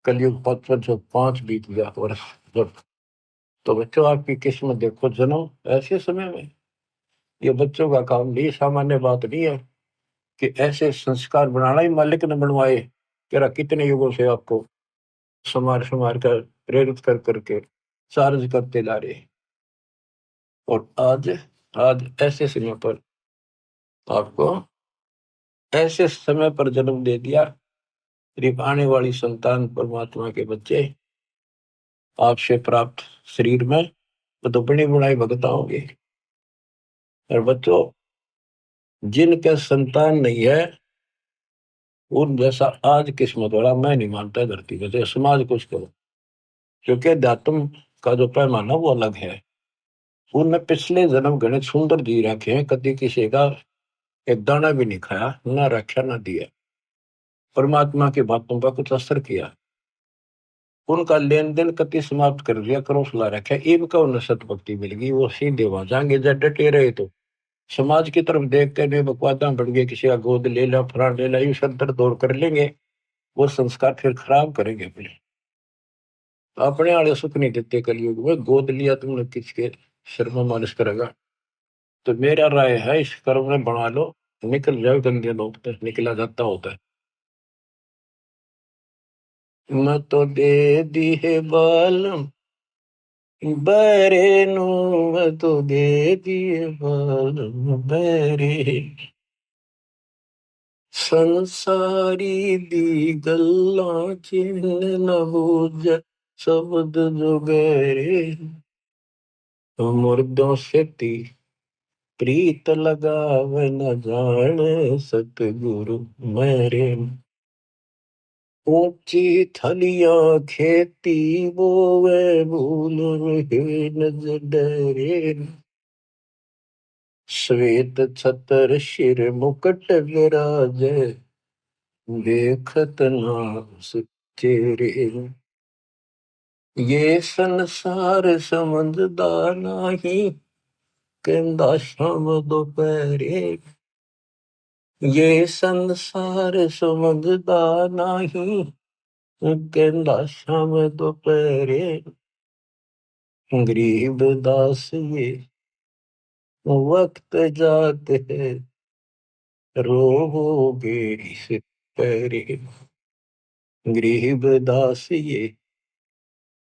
कलयुग 5 बीत गया वर्ष जब। तो बच्चों आपकी किस्मत देखो, जन्म ऐसे समय में, ये बच्चों का काम नहीं, सामान्य बात नहीं है कि ऐसे संस्कार बनाना ही मालिक ने बनवाए। तेरा कितने युगों से आपको संवार संवार कर प्रेरित कर करके चार्ज करते ला रहे, और आज आज ऐसे समय पर आपको ऐसे समय पर जन्म दे दिया। करीब आने वाली संतान परमात्मा के बच्चे आपसे प्राप्त शरीर में तो बड़ी बुढ़ाई भगता होंगे। और बच्चों जिनके संतान नहीं है उन जैसा आज किस्मत वाला मैं नहीं मानता धरती पे, तो समाज कुछ करो, क्योंकि अध्यात्म का जो पैमाना वो अलग है। उनने पिछले जन्म घने सुंदर जी रखे हैं, कभी किसी का एक दाना भी नहीं खाया, ना रखा ना दिया, परमात्मा की बातों पर कुछ असर किया, उनका लेन देन कति समाप्त कर दिया, करो सुला रखा। इनका उन्हें सतभक्ति मिल गई, वो सीधे वहां जाएंगे। जब डटे रहे तो समाज की तरफ देखते नहीं, बकवादा बढ़ गए, किसी का गोद ले ला, फरान ले ला, यू सर दौड़ कर लेंगे, वो संस्कार फिर खराब करेंगे अपने। अपने वाले सुख नहीं देते कलयुग में, गोद लिया तुमने किसके सिर में मालिश करेगा। तो मेरा राय है इस कर्म में बना लो, निकल जाओ गंदे लोग तो, निकला जाता होता है। मैं तो दे दी है बालम बरे नु, मैं तो दे दी है बालम बरे, संसारी दी गल्ला चिन्ह न बूझ शब्द जो गहरे, मुर्दों से ती प्रीत लगावे न जाने सतगुरु मेरे। ऊंची थलियां खेती बोवे भूल नजर डरे, श्वेत छतर शिर मुकुट विराजे देखत नास चेहरे। ये संसार समझदा नहीं कहंदा शाम दोपहरे, ये संसार समझदा नहीं कहंदा शाम दोपहरे, गरीब दास ये वक्त जाते है रोगे इस पैरे, गरीब दास ये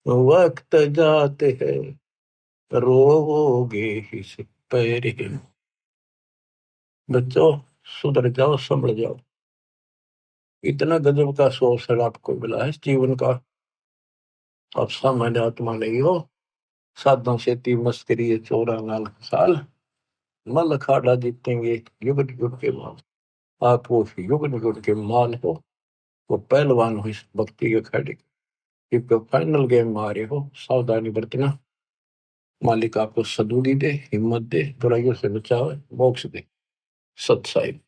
वक्त जाते है रोगे इस पैरे। बच्चों सुधर जाओ, संभल जाओ। इतना गजब का अवसर आपको मिला है जीवन का, आप सामान्य आत्मा नहीं हो। साधना सेती मस्करी चौरा नाल साल मल अखाड़ा जीतेंगे युग युग के बाद। आप वो युग युग के माल हो, वो पहलवान हो इस भक्ति के खड़े के फाइनल गेम में आ रहे हो। सावधानी बरतना, मालिक आपको सदबुद्धि दे, हिम्मत दे, बुराइयों से बचावे, मोक्ष दे। सत साहिब।